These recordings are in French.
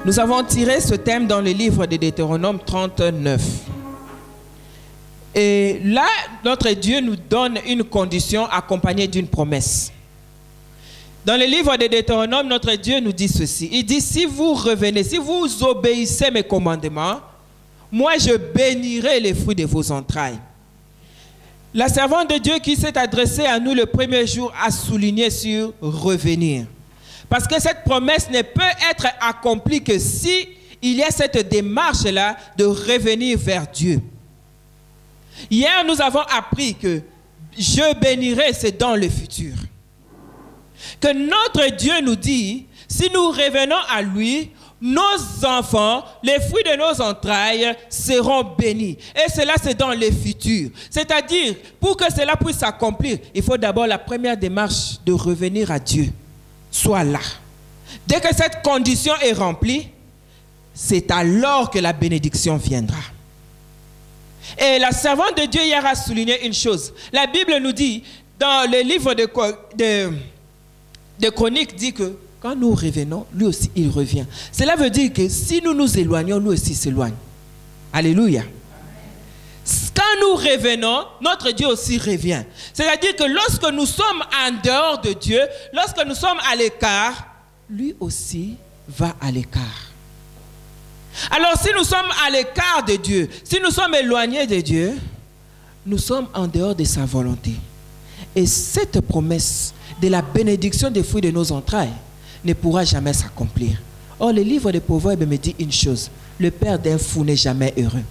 Nous avons tiré ce thème dans le livre de Deutéronome 39. Et là, notre Dieu nous donne une condition accompagnée d'une promesse. Dans le livre de Deutéronome, notre Dieu nous dit ceci. Il dit, si vous revenez, si vous obéissez mes commandements, moi je bénirai les fruits de vos entrailles. La servante de Dieu qui s'est adressée à nous le premier jour a souligné sur revenir. Parce que cette promesse ne peut être accomplie que si il y a cette démarche-là de revenir vers Dieu. Hier, nous avons appris que je bénirai, c'est dans le futur. Que notre Dieu nous dit, si nous revenons à lui, nos enfants, les fruits de nos entrailles seront bénis. Et cela, c'est dans le futur. C'est-à-dire, pour que cela puisse s'accomplir, il faut d'abord la première démarche de revenir à Dieu. Soit là. Dès que cette condition est remplie, c'est alors que la bénédiction viendra. Et la servante de Dieu hier a souligné une chose. La Bible nous dit, dans le livre de Chroniques, dit que quand nous revenons, lui aussi il revient. Cela veut dire que si nous nous éloignons, lui aussi s'éloigne. Alléluia. Quand nous revenons, notre Dieu aussi revient. C'est-à-dire que lorsque nous sommes en dehors de Dieu, lorsque nous sommes à l'écart, lui aussi va à l'écart. Alors si nous sommes à l'écart de Dieu, si nous sommes éloignés de Dieu, nous sommes en dehors de sa volonté. Et cette promesse de la bénédiction des fruits de nos entrailles ne pourra jamais s'accomplir. Or, le livre des Proverbes me dit une chose, le père d'un fou n'est jamais heureux.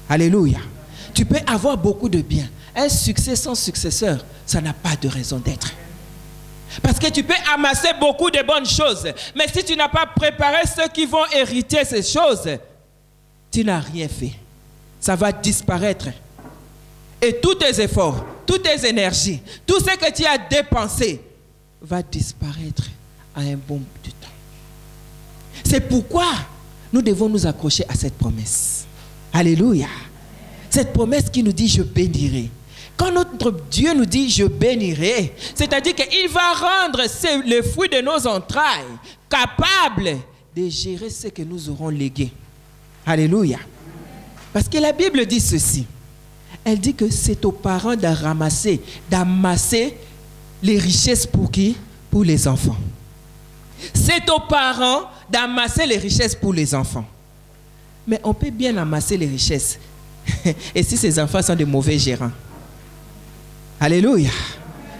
Alléluia. Tu peux avoir beaucoup de biens. Un succès sans successeur, ça n'a pas de raison d'être. Parce que tu peux amasser beaucoup de bonnes choses. Mais si tu n'as pas préparé ceux qui vont hériter ces choses, tu n'as rien fait. Ça va disparaître. Et tous tes efforts, toutes tes énergies, tout ce que tu as dépensé va disparaître à un bon bout de temps. C'est pourquoi nous devons nous accrocher à cette promesse. Alléluia. Cette promesse qui nous dit « je bénirai ». Quand notre Dieu nous dit « je bénirai », c'est-à-dire qu'il va rendre le fruit de nos entrailles capable de gérer ce que nous aurons légué. Alléluia. Parce que la Bible dit ceci. Elle dit que c'est aux parents d'amasser les richesses pour qui? Pour les enfants. C'est aux parents d'amasser les richesses pour les enfants. Mais on peut bien amasser les richesses. Et si ces enfants sont de mauvais gérants? Alléluia.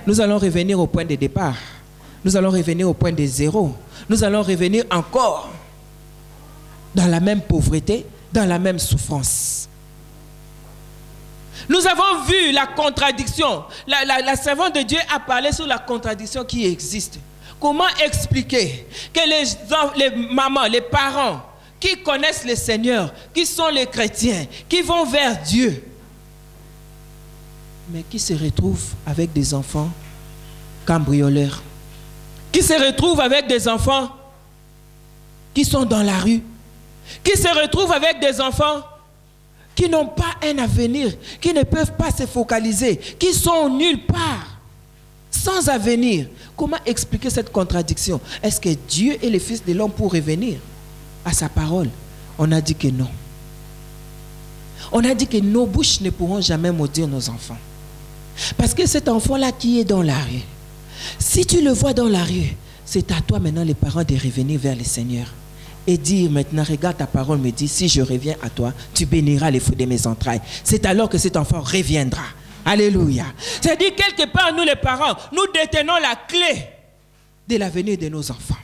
Nous allons revenir au point de départ. Nous allons revenir au point de zéro. Nous allons revenir encore dans la même pauvreté, dans la même souffrance. Nous avons vu la contradiction. La servante de Dieu a parlé sur la contradiction qui existe. Comment expliquer que les mamans, les parents qui connaissent le Seigneur, qui sont les chrétiens, qui vont vers Dieu, mais qui se retrouvent avec des enfants cambrioleurs, qui se retrouvent avec des enfants qui sont dans la rue, qui se retrouvent avec des enfants qui n'ont pas un avenir, qui ne peuvent pas se focaliser, qui sont nulle part, sans avenir. Comment expliquer cette contradiction? Est-ce que Dieu est le Fils de l'homme pour revenir à sa parole? On a dit que non. On a dit que nos bouches ne pourront jamais maudire nos enfants. Parce que cet enfant-là qui est dans la rue, si tu le vois dans la rue, c'est à toi maintenant les parents de revenir vers le Seigneur. Et dire maintenant, regarde ta parole me dit, si je reviens à toi, tu béniras les fruits de mes entrailles. C'est alors que cet enfant reviendra. Alléluia. C'est-à-dire, quelque part, nous les parents, nous détenons la clé de l'avenir de nos enfants.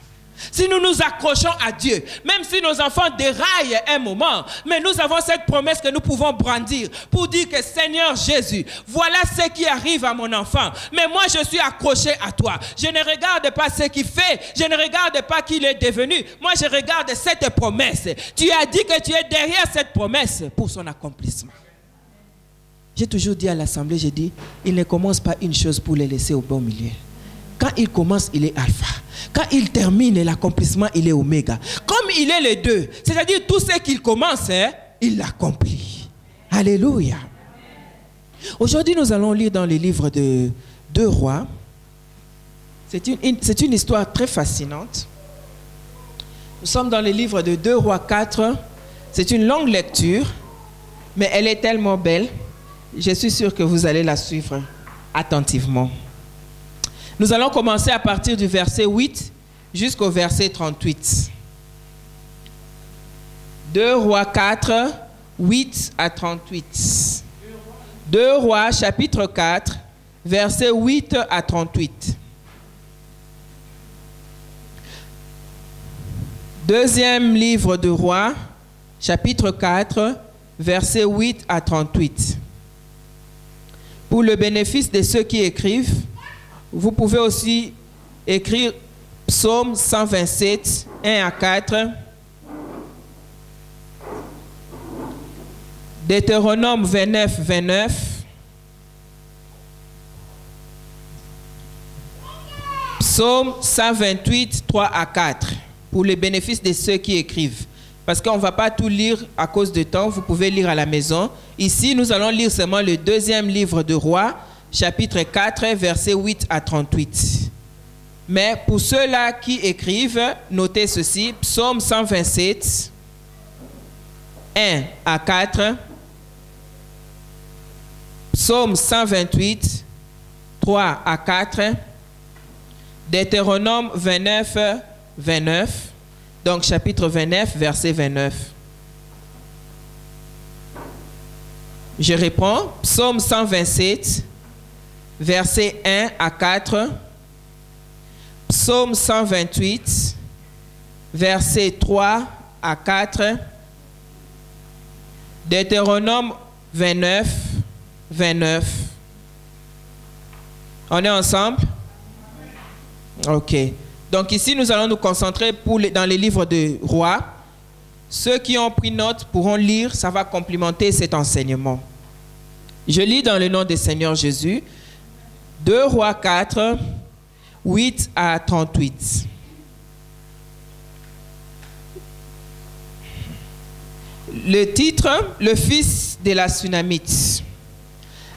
Si nous nous accrochons à Dieu, même si nos enfants déraillent un moment, mais nous avons cette promesse que nous pouvons brandir pour dire que Seigneur Jésus, voilà ce qui arrive à mon enfant. Mais moi, je suis accroché à toi. Je ne regarde pas ce qu'il fait. Je ne regarde pas qui il est devenu. Moi, je regarde cette promesse. Tu as dit que tu es derrière cette promesse pour son accomplissement. J'ai toujours dit à l'assemblée, j'ai dit, il ne commence pas une chose pour les laisser au bon milieu. Quand il commence, il est alpha. Quand il termine, l'accomplissement, il est oméga. Comme il est les deux, c'est-à-dire tout ce qu'il commence, il l'accomplit. Alléluia. Aujourd'hui, nous allons lire dans le livre de 2 Rois. C'est une histoire très fascinante. Nous sommes dans le livre de 2 Rois 4. C'est une longue lecture, mais elle est tellement belle. Je suis sûr que vous allez la suivre attentivement. Nous allons commencer à partir du verset 8 jusqu'au verset 38. 2 Rois 4, 8 à 38. 2 Rois chapitre 4, verset 8 à 38. Deuxième livre de Rois, chapitre 4, verset 8 à 38. Pour le bénéfice de ceux qui écrivent, vous pouvez aussi écrire Psaume 127, 1 à 4, Deutéronome 29, 29, Psaume 128, 3 à 4, pour le bénéfice de ceux qui écrivent. Parce qu'on ne va pas tout lire à cause du temps, vous pouvez lire à la maison. Ici, nous allons lire seulement le deuxième livre de Rois, chapitre 4, verset 8 à 38. Mais pour ceux-là qui écrivent, notez ceci, Psaume 127, 1 à 4, Psaume 128, 3 à 4, Deutéronome 29, 29, donc chapitre 29, verset 29. Je reprends, Psaume 127, verset 1 à 4, Psaume 128, verset 3 à 4, Deutéronome 29, 29. On est ensemble? Ok. Donc ici, nous allons nous concentrer dans les livres de Rois. Ceux qui ont pris note pourront lire, ça va complémenter cet enseignement. Je lis dans le nom du Seigneur Jésus, 2 Rois 4, 8 à 38. Le titre, le fils de la Sunamite.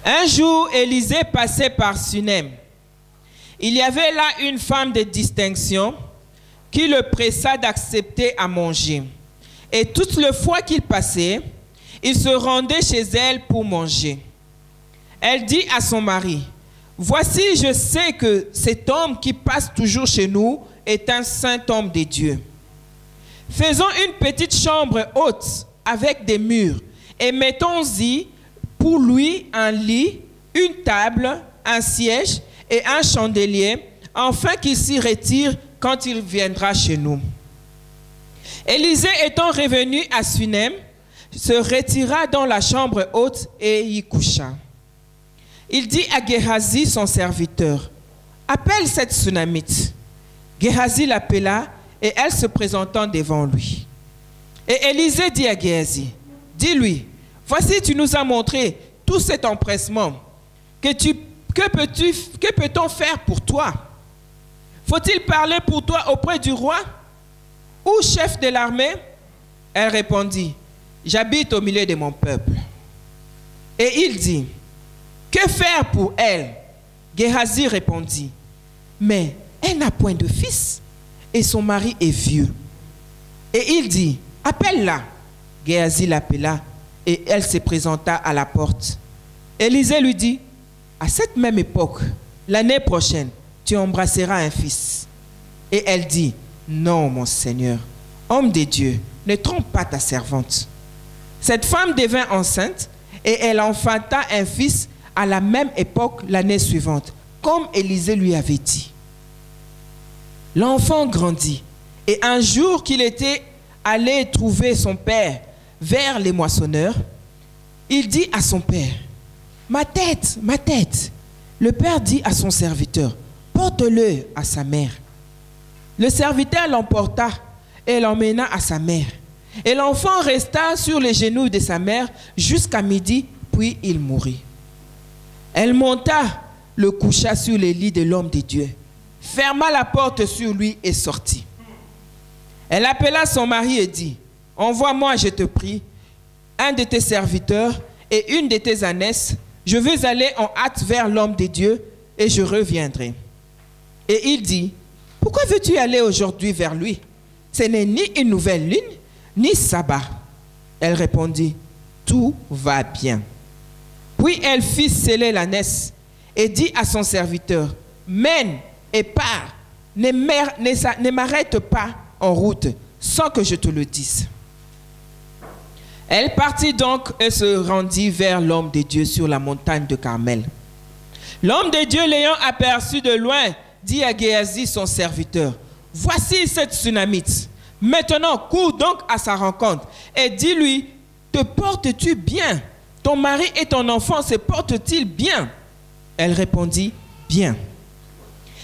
Un jour, Élisée passait par Sunem. Il y avait là une femme de distinction qui le pressa d'accepter à manger. Et toutes les fois qu'il passait, il se rendait chez elle pour manger. Elle dit à son mari, « Voici, je sais que cet homme qui passe toujours chez nous est un saint homme de Dieu. Faisons une petite chambre haute avec des murs et mettons-y pour lui un lit, une table, un siège et un chandelier, afin qu'il s'y retire quand il viendra chez nous. » Élisée étant revenu à Sunem, se retira dans la chambre haute et y coucha. Il dit à Géhazi, son serviteur, « Appelle cette Sunamite. » Géhazi l'appela et elle se présentant devant lui. Et Élisée dit à Géhazi, « Dis-lui, voici tu nous as montré tout cet empressement. Que peut-on faire pour toi? Faut-il parler pour toi auprès du roi ou chef de l'armée? » Elle répondit, « J'habite au milieu de mon peuple. » Et il dit, « Que faire pour elle? » Géhazi répondit, « Mais elle n'a point de fils et son mari est vieux. » Et il dit, « Appelle-la. » Géhazi l'appela et elle se présenta à la porte. Élisée lui dit, « À cette même époque, l'année prochaine, tu embrasseras un fils. » Et elle dit, « Non, mon Seigneur, homme de Dieu, ne trompe pas ta servante. » Cette femme devint enceinte et elle enfanta un fils à la même époque l'année suivante, comme Élisée lui avait dit. L'enfant grandit et un jour qu'il était allé trouver son père vers les moissonneurs, il dit à son père, « Ma tête, ma tête. » Le père dit à son serviteur, « Porte-le à sa mère. » Le serviteur l'emporta et l'emmena à sa mère. Et l'enfant resta sur les genoux de sa mère jusqu'à midi, puis il mourut. Elle monta, le coucha sur le lit de l'homme de Dieu, ferma la porte sur lui et sortit. Elle appela son mari et dit, « Envoie-moi, je te prie, un de tes serviteurs et une de tes ânesses. Je veux aller en hâte vers l'homme de Dieu et je reviendrai. » Et il dit, « Pourquoi veux-tu aller aujourd'hui vers lui? Ce n'est ni une nouvelle lune, ni sabbat. Elle répondit, tout va bien. Puis elle fit sceller l'ânesse et dit à son serviteur, mène et pars, ne m'arrête pas en route sans que je te le dise. Elle partit donc et se rendit vers l'homme de Dieu sur la montagne de Carmel. L'homme de Dieu l'ayant aperçu de loin, dit à Géhazi son serviteur, voici cette Sunamite. Maintenant, cours donc à sa rencontre et dis-lui, te portes-tu bien? Ton mari et ton enfant se portent-ils bien? Elle répondit, bien.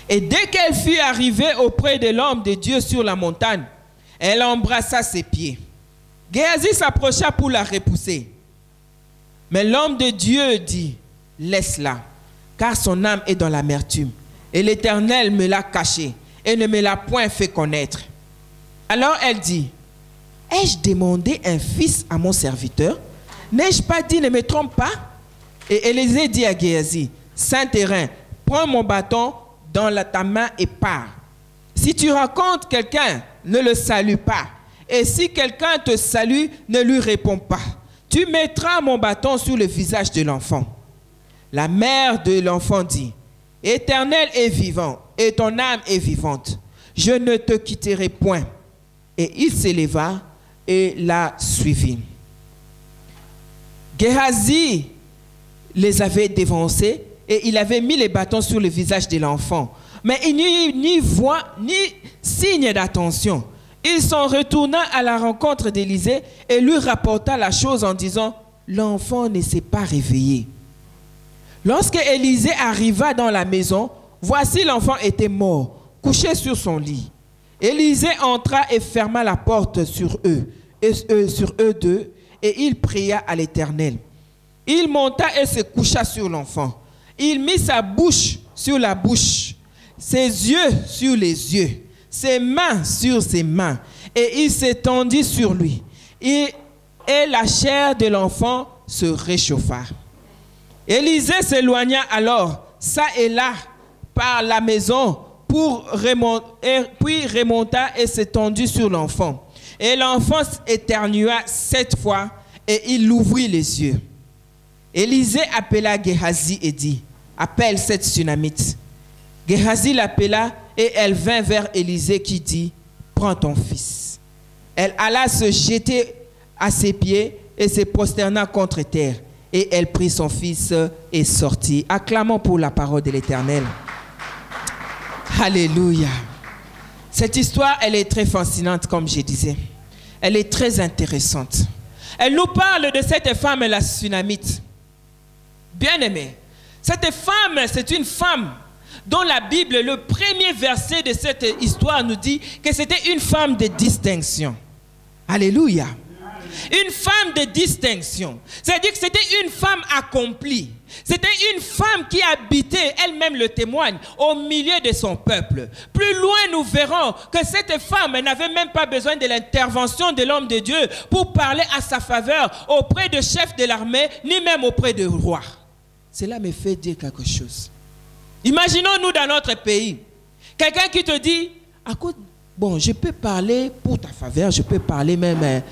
Et dès qu'elle fut arrivée auprès de l'homme de Dieu sur la montagne, elle embrassa ses pieds. Géhazi s'approcha pour la repousser. Mais l'homme de Dieu dit, laisse-la, car son âme est dans l'amertume. Et l'Éternel me l'a cachée et ne me l'a point fait connaître. Alors elle dit, ai-je demandé un fils à mon serviteur? N'ai-je pas dit, ne me trompe pas? Et Élisée dit à Géhazi, Saint-Terrain, prends mon bâton dans ta main et pars. Si tu rencontres quelqu'un, ne le salue pas. Et si quelqu'un te salue, ne lui réponds pas. Tu mettras mon bâton sur le visage de l'enfant. La mère de l'enfant dit, Éternel est vivant, et ton âme est vivante. Je ne te quitterai point. Et il s'éleva et la suivit. Géhazi les avait dévancés et il avait mis les bâtons sur le visage de l'enfant. Mais il n'y eut ni voix ni signe d'attention. Il s'en retourna à la rencontre d'Élisée et lui rapporta la chose en disant, l'enfant ne s'est pas réveillé. Lorsque Élisée arriva dans la maison, voici l'enfant était mort, couché sur son lit. Élisée entra et ferma la porte sur eux deux, et il pria à l'Éternel. Il monta et se coucha sur l'enfant. Il mit sa bouche sur la bouche, ses yeux sur les yeux, ses mains sur ses mains, et il s'étendit sur lui. Et la chair de l'enfant se réchauffa. Élisée s'éloigna alors, ça et là, par la maison, puis remonta et s'étendit sur l'enfant. Et l'enfant éternua 7 fois, et il ouvrit les yeux. Élisée appela Géhazi et dit, appelle cette Sunamite. Géhazi l'appela, et elle vint vers Élisée qui dit, prends ton fils. Elle alla se jeter à ses pieds et se prosterna contre terre. Et elle prit son fils et sortit. Acclamons pour la parole de l'Éternel. Alléluia. Cette histoire, elle est très fascinante, comme je disais. Elle est très intéressante. Elle nous parle de cette femme, la Sunamite. Bien-aimée, cette femme, c'est une femme dont la Bible, le premier verset de cette histoire nous dit que c'était une femme de distinction. Alléluia. Une femme de distinction. C'est-à-dire que c'était une femme accomplie. C'était une femme qui habitait, elle-même le témoigne, au milieu de son peuple. Plus loin, nous verrons que cette femme n'avait même pas besoin de l'intervention de l'homme de Dieu pour parler à sa faveur auprès du chef de l'armée, ni même auprès du roi. Cela me fait dire quelque chose. Imaginons-nous dans notre pays, quelqu'un qui te dit, écoute, bon, je peux parler pour ta faveur, je peux parler même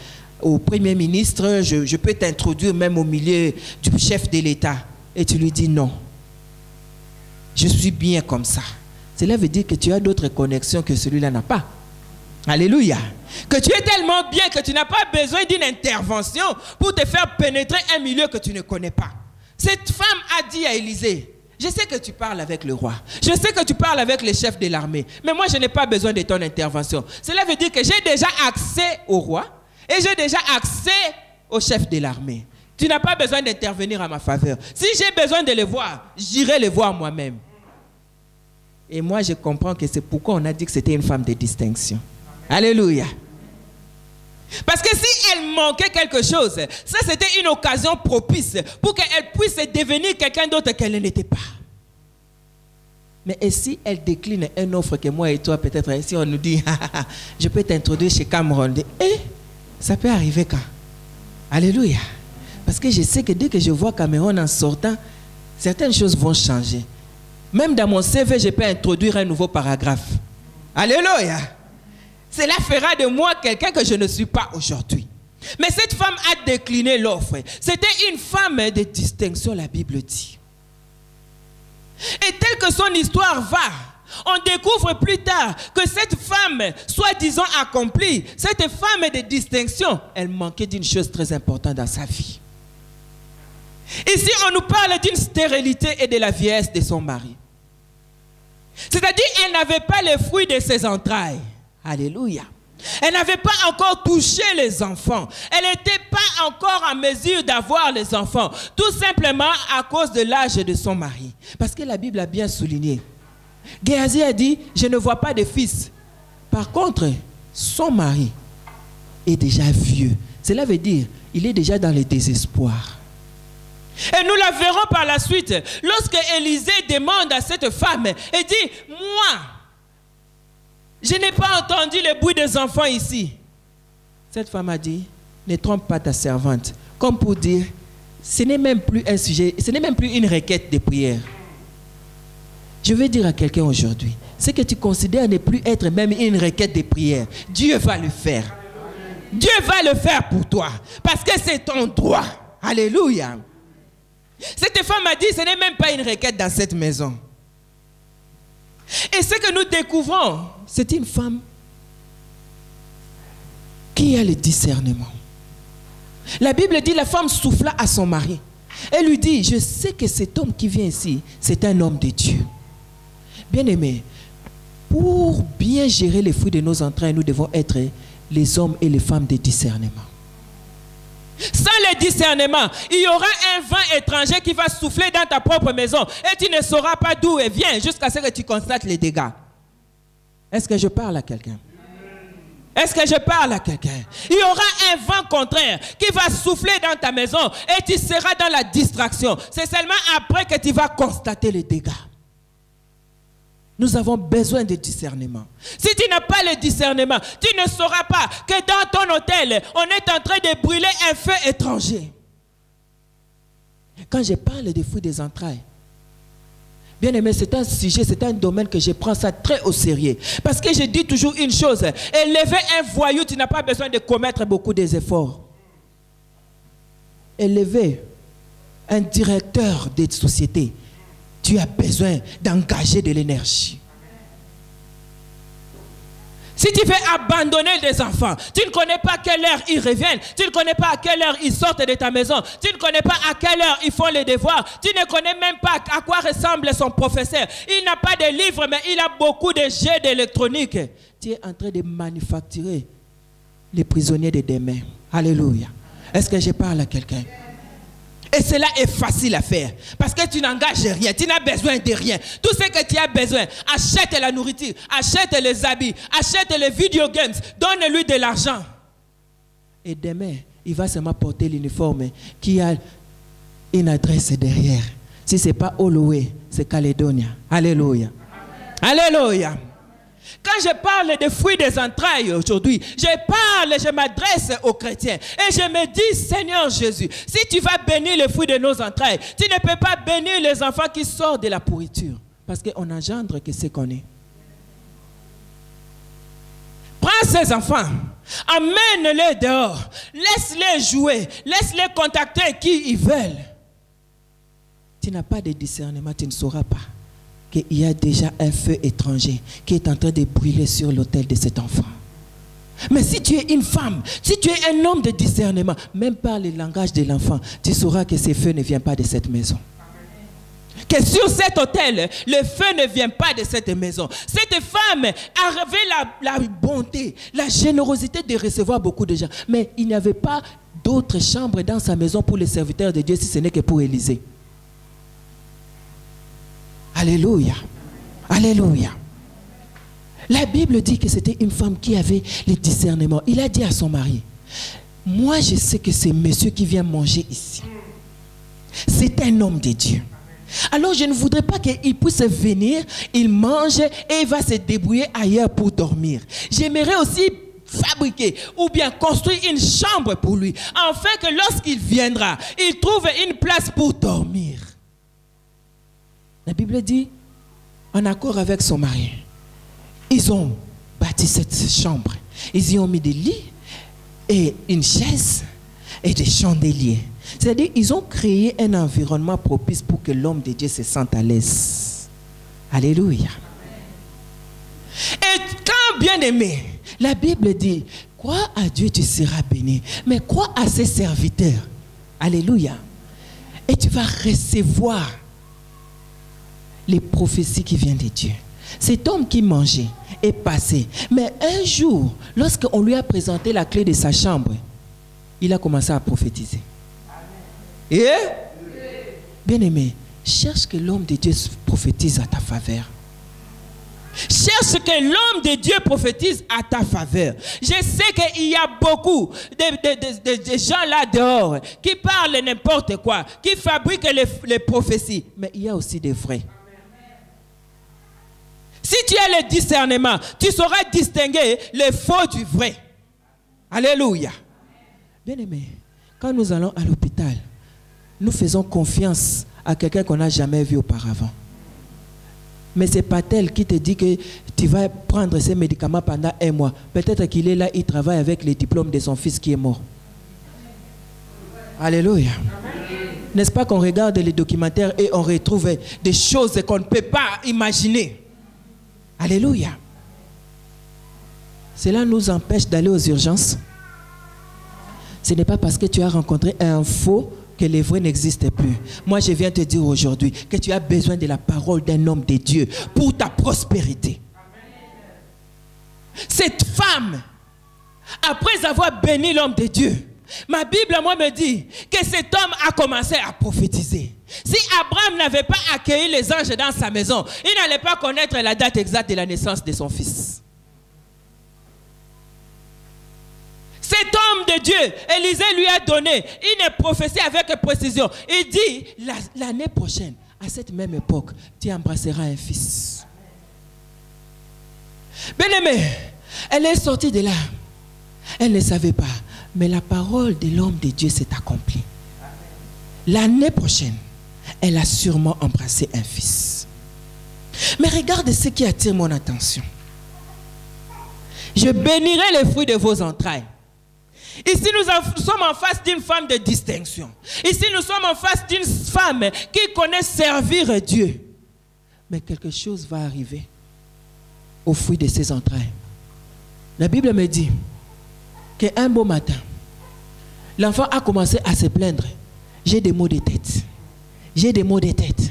au Premier ministre, je peux t'introduire même au milieu du chef de l'État. Et tu lui dis non. Je suis bien comme ça. Cela veut dire que tu as d'autres connexions que celui-là n'a pas. Alléluia. Que tu es tellement bien que tu n'as pas besoin d'une intervention pour te faire pénétrer un milieu que tu ne connais pas. Cette femme a dit à Élisée, je sais que tu parles avec le roi. Je sais que tu parles avec les chefs de l'armée. Mais moi, je n'ai pas besoin de ton intervention. Cela veut dire que j'ai déjà accès au roi et j'ai déjà accès au chef de l'armée. Tu n'as pas besoin d'intervenir à ma faveur. Si j'ai besoin de les voir, j'irai les voir moi-même. Et moi, je comprends que c'est pourquoi on a dit que c'était une femme de distinction. Alléluia. Parce que si elle manquait quelque chose, ça c'était une occasion propice pour qu'elle puisse devenir quelqu'un d'autre qu'elle n'était pas. Mais et si elle décline une offre que moi et toi, peut-être, si on nous dit, je peux t'introduire chez Cameroun, ça peut arriver quand? Alléluia. Parce que je sais que dès que je vois Cameroun en sortant, certaines choses vont changer. Même dans mon CV, je peux introduire un nouveau paragraphe. Alléluia. Cela fera de moi quelqu'un que je ne suis pas aujourd'hui. Mais cette femme a décliné l'offre. C'était une femme de distinction, la Bible dit. Et telle que son histoire va, on découvre plus tard que cette femme, soi-disant accomplie, cette femme de distinction, elle manquait d'une chose très importante dans sa vie. Ici, on nous parle d'une stérilité et de la vieillesse de son mari. C'est-à-dire, elle n'avait pas les fruits de ses entrailles. Alléluia. Elle n'avait pas encore touché les enfants. Elle n'était pas encore en mesure d'avoir les enfants. Tout simplement à cause de l'âge de son mari. Parce que la Bible a bien souligné. Géhazi a dit, je ne vois pas de fils. Par contre, son mari est déjà vieux. Cela veut dire, il est déjà dans le désespoir. Et nous la verrons par la suite. Lorsque Élisée demande à cette femme, elle dit, moi, je n'ai pas entendu le bruit des enfants ici. Cette femme a dit, ne trompe pas ta servante. Comme pour dire, ce n'est même plus un sujet, ce n'est même plus une requête de prière. Je veux dire à quelqu'un aujourd'hui, ce que tu considères ne plus être même une requête de prière, Dieu va le faire. Dieu va le faire pour toi, parce que c'est ton droit. Alléluia. Cette femme a dit, ce n'est même pas une requête dans cette maison. Et ce que nous découvrons, c'est une femme qui a le discernement. La Bible dit, la femme souffla à son mari. Elle lui dit, je sais que cet homme qui vient ici, c'est un homme de Dieu. Bien-aimé, pour bien gérer les fruits de nos entrailles, nous devons être les hommes et les femmes de discernement. Sans le discernement, il y aura un vent étranger qui va souffler dans ta propre maison et tu ne sauras pas d'où il vient jusqu'à ce que tu constates les dégâts. Est-ce que je parle à quelqu'un? Est-ce que je parle à quelqu'un? Il y aura un vent contraire qui va souffler dans ta maison et tu seras dans la distraction. C'est seulement après que tu vas constater les dégâts. Nous avons besoin de discernement. Si tu n'as pas le discernement, tu ne sauras pas que dans ton hôtel, on est en train de brûler un feu étranger. Quand je parle des fruits des entrailles, bien aimé, c'est un sujet, c'est un domaine que je prends ça très au sérieux. Parce que je dis toujours une chose, élever un voyou, tu n'as pas besoin de commettre beaucoup d'efforts. Élever un directeur de société, tu as besoin d'engager de l'énergie. Si tu veux abandonner des enfants, tu ne connais pas à quelle heure ils reviennent, tu ne connais pas à quelle heure ils sortent de ta maison, tu ne connais pas à quelle heure ils font les devoirs, tu ne connais même pas à quoi ressemble son professeur. Il n'a pas de livres, mais il a beaucoup de jeux d'électronique. Tu es en train de manufacturer les prisonniers de demain. Alléluia. Est-ce que je parle à quelqu'un? Et cela est facile à faire. Parce que tu n'engages rien. Tu n'as besoin de rien. Tout ce que tu as besoin, achète la nourriture, achète les habits, achète les video games, donne-lui de l'argent. Et demain, il va seulement porter l'uniforme qui a une adresse derrière. Si ce n'est pas Holloway, c'est Caledonia. Alléluia. Alléluia. Quand je parle des fruits des entrailles aujourd'hui, je m'adresse aux chrétiens et je me dis, Seigneur Jésus, si tu vas bénir les fruits de nos entrailles, tu ne peux pas bénir les enfants qui sortent de la pourriture. Parce qu'on engendre que c'est qu'on est. Prends ces enfants, emmène-les dehors, laisse-les jouer, laisse-les contacter qui ils veulent. Tu n'as pas de discernement, tu ne sauras pas qu'il y a déjà un feu étranger qui est en train de brûler sur l'autel de cet enfant. Mais si tu es une femme, si tu es un homme de discernement, même par le langage de l'enfant, tu sauras que ce feu ne vient pas de cette maison. Que sur cet autel, le feu ne vient pas de cette maison. Cette femme avait la bonté, la générosité de recevoir beaucoup de gens. Mais il n'y avait pas d'autres chambres dans sa maison pour les serviteurs de Dieu si ce n'est que pour Élisée. Alléluia. Alléluia. La Bible dit que c'était une femme qui avait le discernement. Il a dit à son mari, moi je sais que c'est monsieur qui vient manger ici. C'est un homme de Dieu. Alors je ne voudrais pas qu'il puisse venir, il mange et il va se débrouiller ailleurs pour dormir. J'aimerais aussi fabriquer ou bien construire une chambre pour lui, afin que lorsqu'il viendra, il trouve une place pour dormir. La Bible dit, en accord avec son mari, ils ont bâti bâti cette chambre. Ils y ont mis des lits et une chaise et des chandeliers. C'est-à-dire ils ont créé un environnement propice pour que l'homme de Dieu se sente à l'aise. Alléluia. Et quand bien aimé, la Bible dit, crois à Dieu, tu seras béni. Mais crois à ses serviteurs. Alléluia. Et tu vas recevoir les prophéties qui viennent de Dieu. Cet homme qui mangeait est passé. Mais un jour, lorsqu'on lui a présenté la clé de sa chambre, il a commencé à prophétiser. Et bien aimé, cherche que l'homme de Dieu prophétise à ta faveur. Cherche que l'homme de Dieu prophétise à ta faveur. Je sais qu'il y a beaucoup de gens là dehors qui parlent n'importe quoi, qui fabriquent les prophéties. Mais il y a aussi des vrais. Si tu as le discernement, tu sauras distinguer le faux du vrai. Alléluia. Bien aimé, quand nous allons à l'hôpital, nous faisons confiance à quelqu'un qu'on n'a jamais vu auparavant. Mais ce n'est pas tel qui te dit que tu vas prendre ces médicaments pendant 1 mois. Peut-être qu'il est là, il travaille avec les diplômes de son fils qui est mort. Alléluia. N'est-ce pas qu'on regarde les documentaires et on retrouve des choses qu'on ne peut pas imaginer. Alléluia. Cela nous empêche d'aller aux urgences. Ce n'est pas parce que tu as rencontré un faux que les vrais n'existent plus. Moi, je viens te dire aujourd'hui que tu as besoin de la parole d'un homme de Dieu pour ta prospérité. Cette femme, après avoir béni l'homme de Dieu, ma Bible, moi, me dit que cet homme a commencé à prophétiser. Si Abraham n'avait pas accueilli les anges dans sa maison, il n'allait pas connaître la date exacte de la naissance de son fils. Cet homme de Dieu, Élisée lui a donné une prophétie avec précision. Il dit, l'année prochaine, à cette même époque, tu embrasseras un fils. Bien-aimé, elle est sortie de là. Elle ne savait pas. Mais la parole de l'homme de Dieu s'est accomplie. L'année prochaine, elle a sûrement embrassé un fils. Mais regarde ce qui attire mon attention. Je bénirai les fruits de vos entrailles. Ici, nous sommes en face d'une femme de distinction. Ici, nous sommes en face d'une femme qui connaît servir Dieu. Mais quelque chose va arriver au fruit de ses entrailles. La Bible me dit qu'un beau matin, l'enfant a commencé à se plaindre. J'ai des maux de tête. J'ai des maux de tête.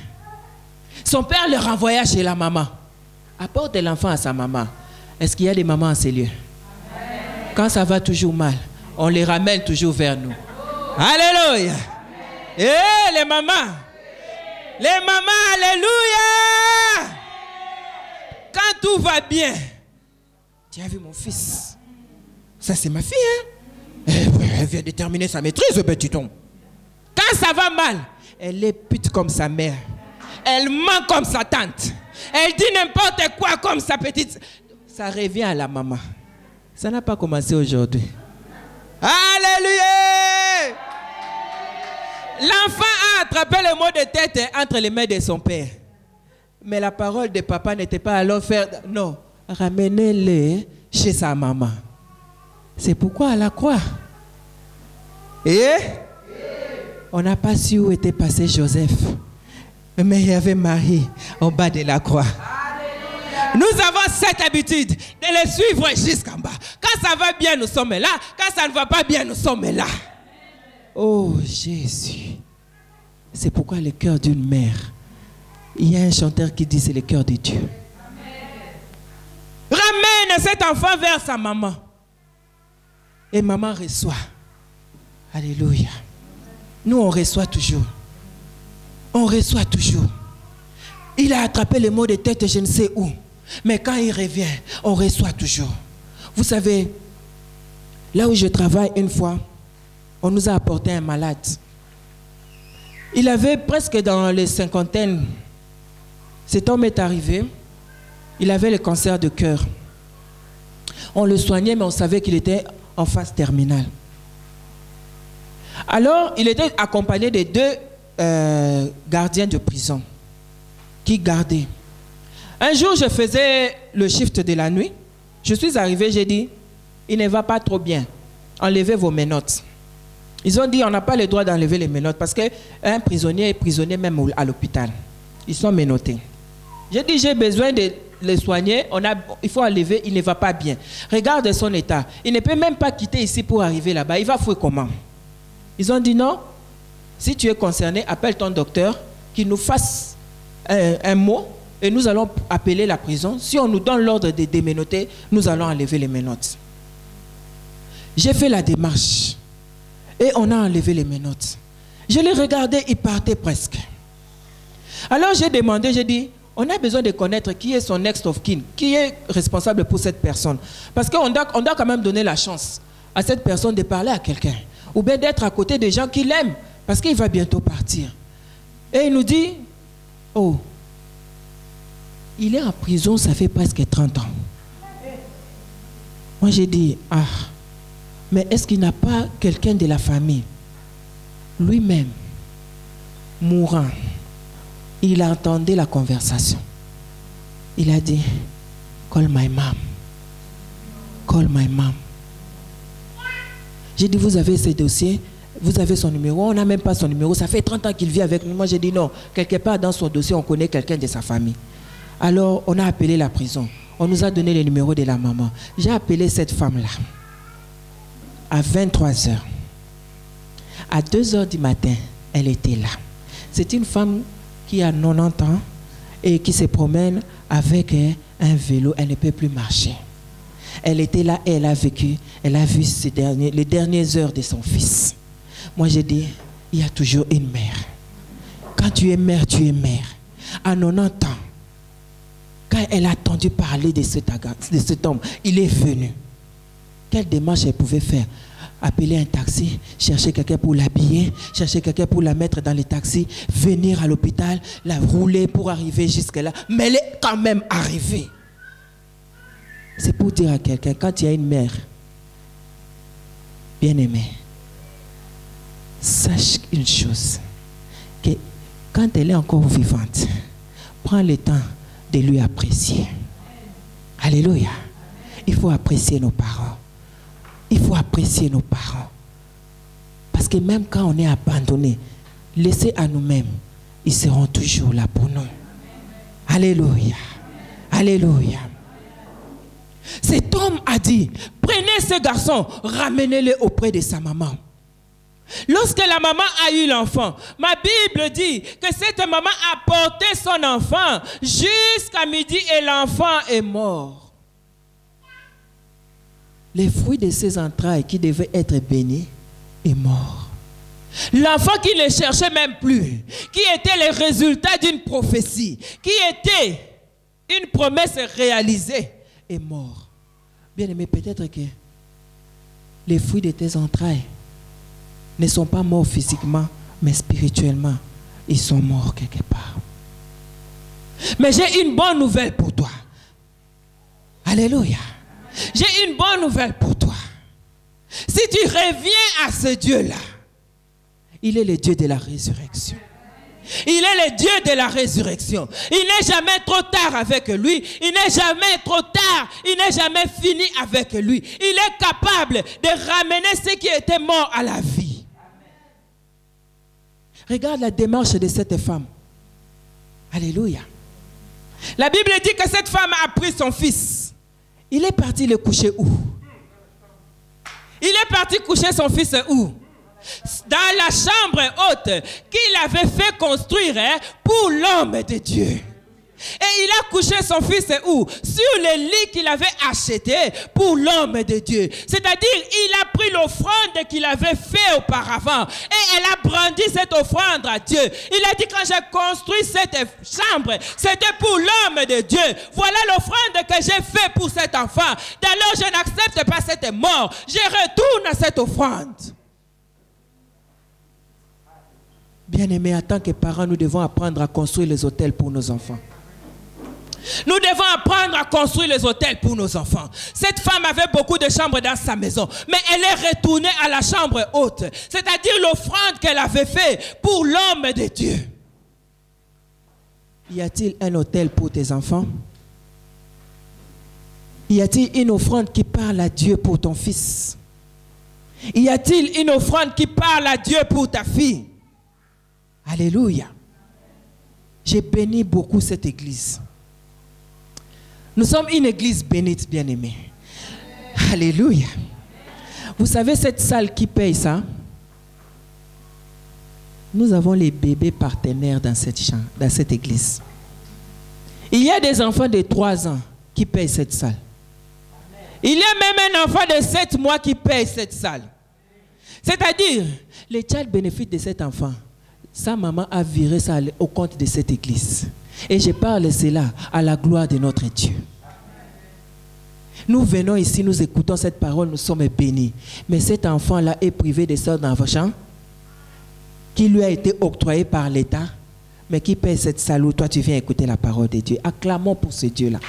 Son père le renvoya chez la maman. Apporte l'enfant à sa maman. Est-ce qu'il y a des mamans en ces lieux? Quand ça va toujours mal, on les ramène toujours vers nous. Alléluia. Et les mamans. Les mamans, alléluia. Quand tout va bien, tu as vu mon fils? Ça c'est ma fille, hein? Elle vient de terminer sa maîtrise, petit homme. Quand ça va mal, elle est pute comme sa mère. Elle ment comme sa tante. Elle dit n'importe quoi comme sa petite. Ça revient à la maman. Ça n'a pas commencé aujourd'hui. Alléluia! L'enfant a attrapé le mot de tête entre les mains de son père. Mais la parole de papa n'était pas alors faire... Non, ramenez-le chez sa maman. C'est pourquoi à la croix. Et on n'a pas su où était passé Joseph. Mais il y avait Marie en bas de la croix. Nous avons cette habitude de les suivre jusqu'en bas. Quand ça va bien, nous sommes là. Quand ça ne va pas bien, nous sommes là. Oh Jésus. C'est pourquoi le cœur d'une mère. Il y a un chanteur qui dit c'est le cœur de Dieu. Ramène cet enfant vers sa maman. Et maman reçoit. Alléluia. Nous, on reçoit toujours. On reçoit toujours. Il a attrapé les maux de tête, je ne sais où. Mais quand il revient, on reçoit toujours. Vous savez, là où je travaille une fois, on nous a apporté un malade. Il avait presque dans les cinquantaines. Cet homme est arrivé. Il avait le cancer de cœur. On le soignait, mais on savait qu'il était en phase terminale. Alors, il était accompagné de 2 gardiens de prison qui gardaient. Un jour, je faisais le shift de la nuit. Je suis arrivé, j'ai dit, il ne va pas trop bien. Enlevez vos menottes. Ils ont dit, on n'a pas le droit d'enlever les menottes parce qu'un prisonnier est prisonnier même à l'hôpital. Ils sont menottés. J'ai dit, j'ai besoin de les soigner. Il faut enlever, il ne va pas bien. Regarde son état. Il ne peut même pas quitter ici pour arriver là-bas. Il va faire comment? Ils ont dit, non, si tu es concerné, appelle ton docteur, qu'il nous fasse un mot et nous allons appeler la prison. Si on nous donne l'ordre de démenoter, nous allons enlever les menottes. J'ai fait la démarche. Et on a enlevé les menottes. Je les regardais, ils partaient presque. Alors j'ai demandé, j'ai dit, on a besoin de connaître qui est son next of kin, qui est responsable pour cette personne. Parce qu'on doit quand même donner la chance à cette personne de parler à quelqu'un. Ou bien d'être à côté des gens qui l'aiment, parce qu'il va bientôt partir. Et il nous dit, oh, il est en prison, ça fait presque 30 ans. Moi j'ai dit, ah, mais est-ce qu'il n'a pas quelqu'un de la famille, lui-même, mourant, il entendait la conversation. Il a dit, call my mom. Call my mom. J'ai dit, vous avez ce dossier, vous avez son numéro, on n'a même pas son numéro, ça fait 30 ans qu'il vit avec nous. Moi j'ai dit non, quelque part dans son dossier, on connaît quelqu'un de sa famille. Alors on a appelé la prison, on nous a donné le numéro de la maman. J'ai appelé cette femme-là. À 23h, à 2h du matin, elle était là. C'est une femme qui a 90 ans et qui se promène avec un vélo. Elle ne peut plus marcher. Elle était là et elle a vécu. Elle a vu les dernières heures de son fils. Moi, j'ai dit, il y a toujours une mère. Quand tu es mère, tu es mère. À 90 ans, quand elle a entendu parler de cet homme, il est venu. Quelle démarche elle pouvait faire? Appeler un taxi, chercher quelqu'un pour l'habiller, chercher quelqu'un pour la mettre dans le taxi, venir à l'hôpital, la rouler pour arriver jusque-là. Mais elle est quand même arrivée. C'est pour dire à quelqu'un, quand il y a une mère bien-aimée, sache une chose, que quand elle est encore vivante, prends le temps de lui apprécier. Alléluia. Il faut apprécier nos parents. Il faut apprécier nos parents. Parce que même quand on est abandonné, laissés à nous-mêmes, ils seront toujours là pour nous. Alléluia. Alléluia. Cet homme a dit, prenez ce garçon, ramenez-le auprès de sa maman. Lorsque la maman a eu l'enfant, ma Bible dit que cette maman a porté son enfant jusqu'à midi et l'enfant est mort. Les fruits de ses entrailles qui devaient être bénis est mort. L'enfant qui ne cherchait même plus, qui était le résultat d'une prophétie, qui était une promesse réalisée, est mort. Bien aimé, peut-être que les fruits de tes entrailles ne sont pas morts physiquement, mais spirituellement, ils sont morts quelque part. Mais j'ai une bonne nouvelle pour toi. Alléluia. J'ai une bonne nouvelle pour toi. Si tu reviens à ce Dieu-là, il est le Dieu de la résurrection. Il est le Dieu de la résurrection. Il n'est jamais trop tard avec lui. Il n'est jamais trop tard. Il n'est jamais fini avec lui. Il est capable de ramener ceux qui étaient morts à la vie. Regarde la démarche de cette femme. Alléluia. La Bible dit que cette femme a pris son fils. Il est parti le coucher où? Il est parti coucher son fils où? Dans la chambre haute qu'il avait fait construire pour l'homme de Dieu. Et il a couché son fils où? Sur le lit qu'il avait acheté pour l'homme de Dieu. C'est-à-dire, il a pris l'offrande qu'il avait fait auparavant et elle a brandi cette offrande à Dieu. Il a dit, quand j'ai construit cette chambre, c'était pour l'homme de Dieu. Voilà l'offrande que j'ai fait pour cet enfant. D'ailleurs, je n'accepte pas cette mort. Je retourne à cette offrande. Bien-aimés, en tant que parents, nous devons apprendre à construire les hôtels pour nos enfants. Nous devons apprendre à construire les hôtels pour nos enfants. Cette femme avait beaucoup de chambres dans sa maison, mais elle est retournée à la chambre haute, c'est-à-dire l'offrande qu'elle avait faite pour l'homme de Dieu. Y a-t-il un hôtel pour tes enfants? Y a-t-il une offrande qui parle à Dieu pour ton fils? Y a-t-il une offrande qui parle à Dieu pour ta fille? Alléluia. J'ai béni beaucoup cette église. Nous sommes une église bénite, bien-aimée. Alléluia. Vous savez cette salle qui paye ça? Nous avons les bébés partenaires dans cette église. Il y a des enfants de 3 ans qui payent cette salle. Il y a même un enfant de 7 mois qui paye cette salle. C'est-à-dire, les child bénéfices de cet enfant, sa maman a viré ça au compte de cette église. Et je parle cela à la gloire de notre Dieu. Nous venons ici, nous écoutons cette parole, nous sommes bénis. Mais cet enfant-là est privé de ça d'enfant qui lui a été octroyé par l'État, mais qui paie cette salle où toi tu viens écouter la parole de Dieu. Acclamons pour ce Dieu-là.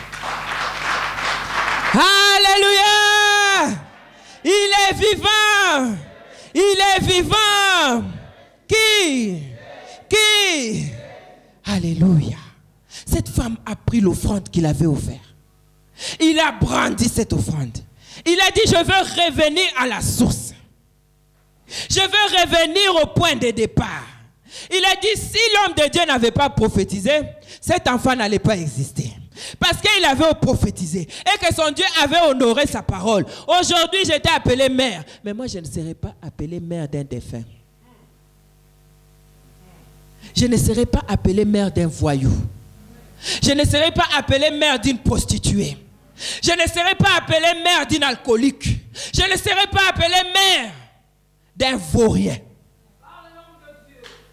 Alléluia! Il est vivant! Il est vivant! Qui? Alléluia! Cette femme a pris l'offrande qu'il avait offerte. Il a brandi cette offrande. Il a dit, je veux revenir à la source. Je veux revenir au point de départ. Il a dit, si l'homme de Dieu n'avait pas prophétisé, cet enfant n'allait pas exister. Parce qu'il avait prophétisé et que son Dieu avait honoré sa parole. Aujourd'hui, j'étais appelé mère. Mais moi, je ne serai pas appelé mère d'un défunt. Je ne serai pas appelé mère d'un voyou. Je ne serai pas appelé mère d'une prostituée. Je ne serai pas appelé mère d'une alcoolique. Je ne serai pas appelé mère d'un vaurien.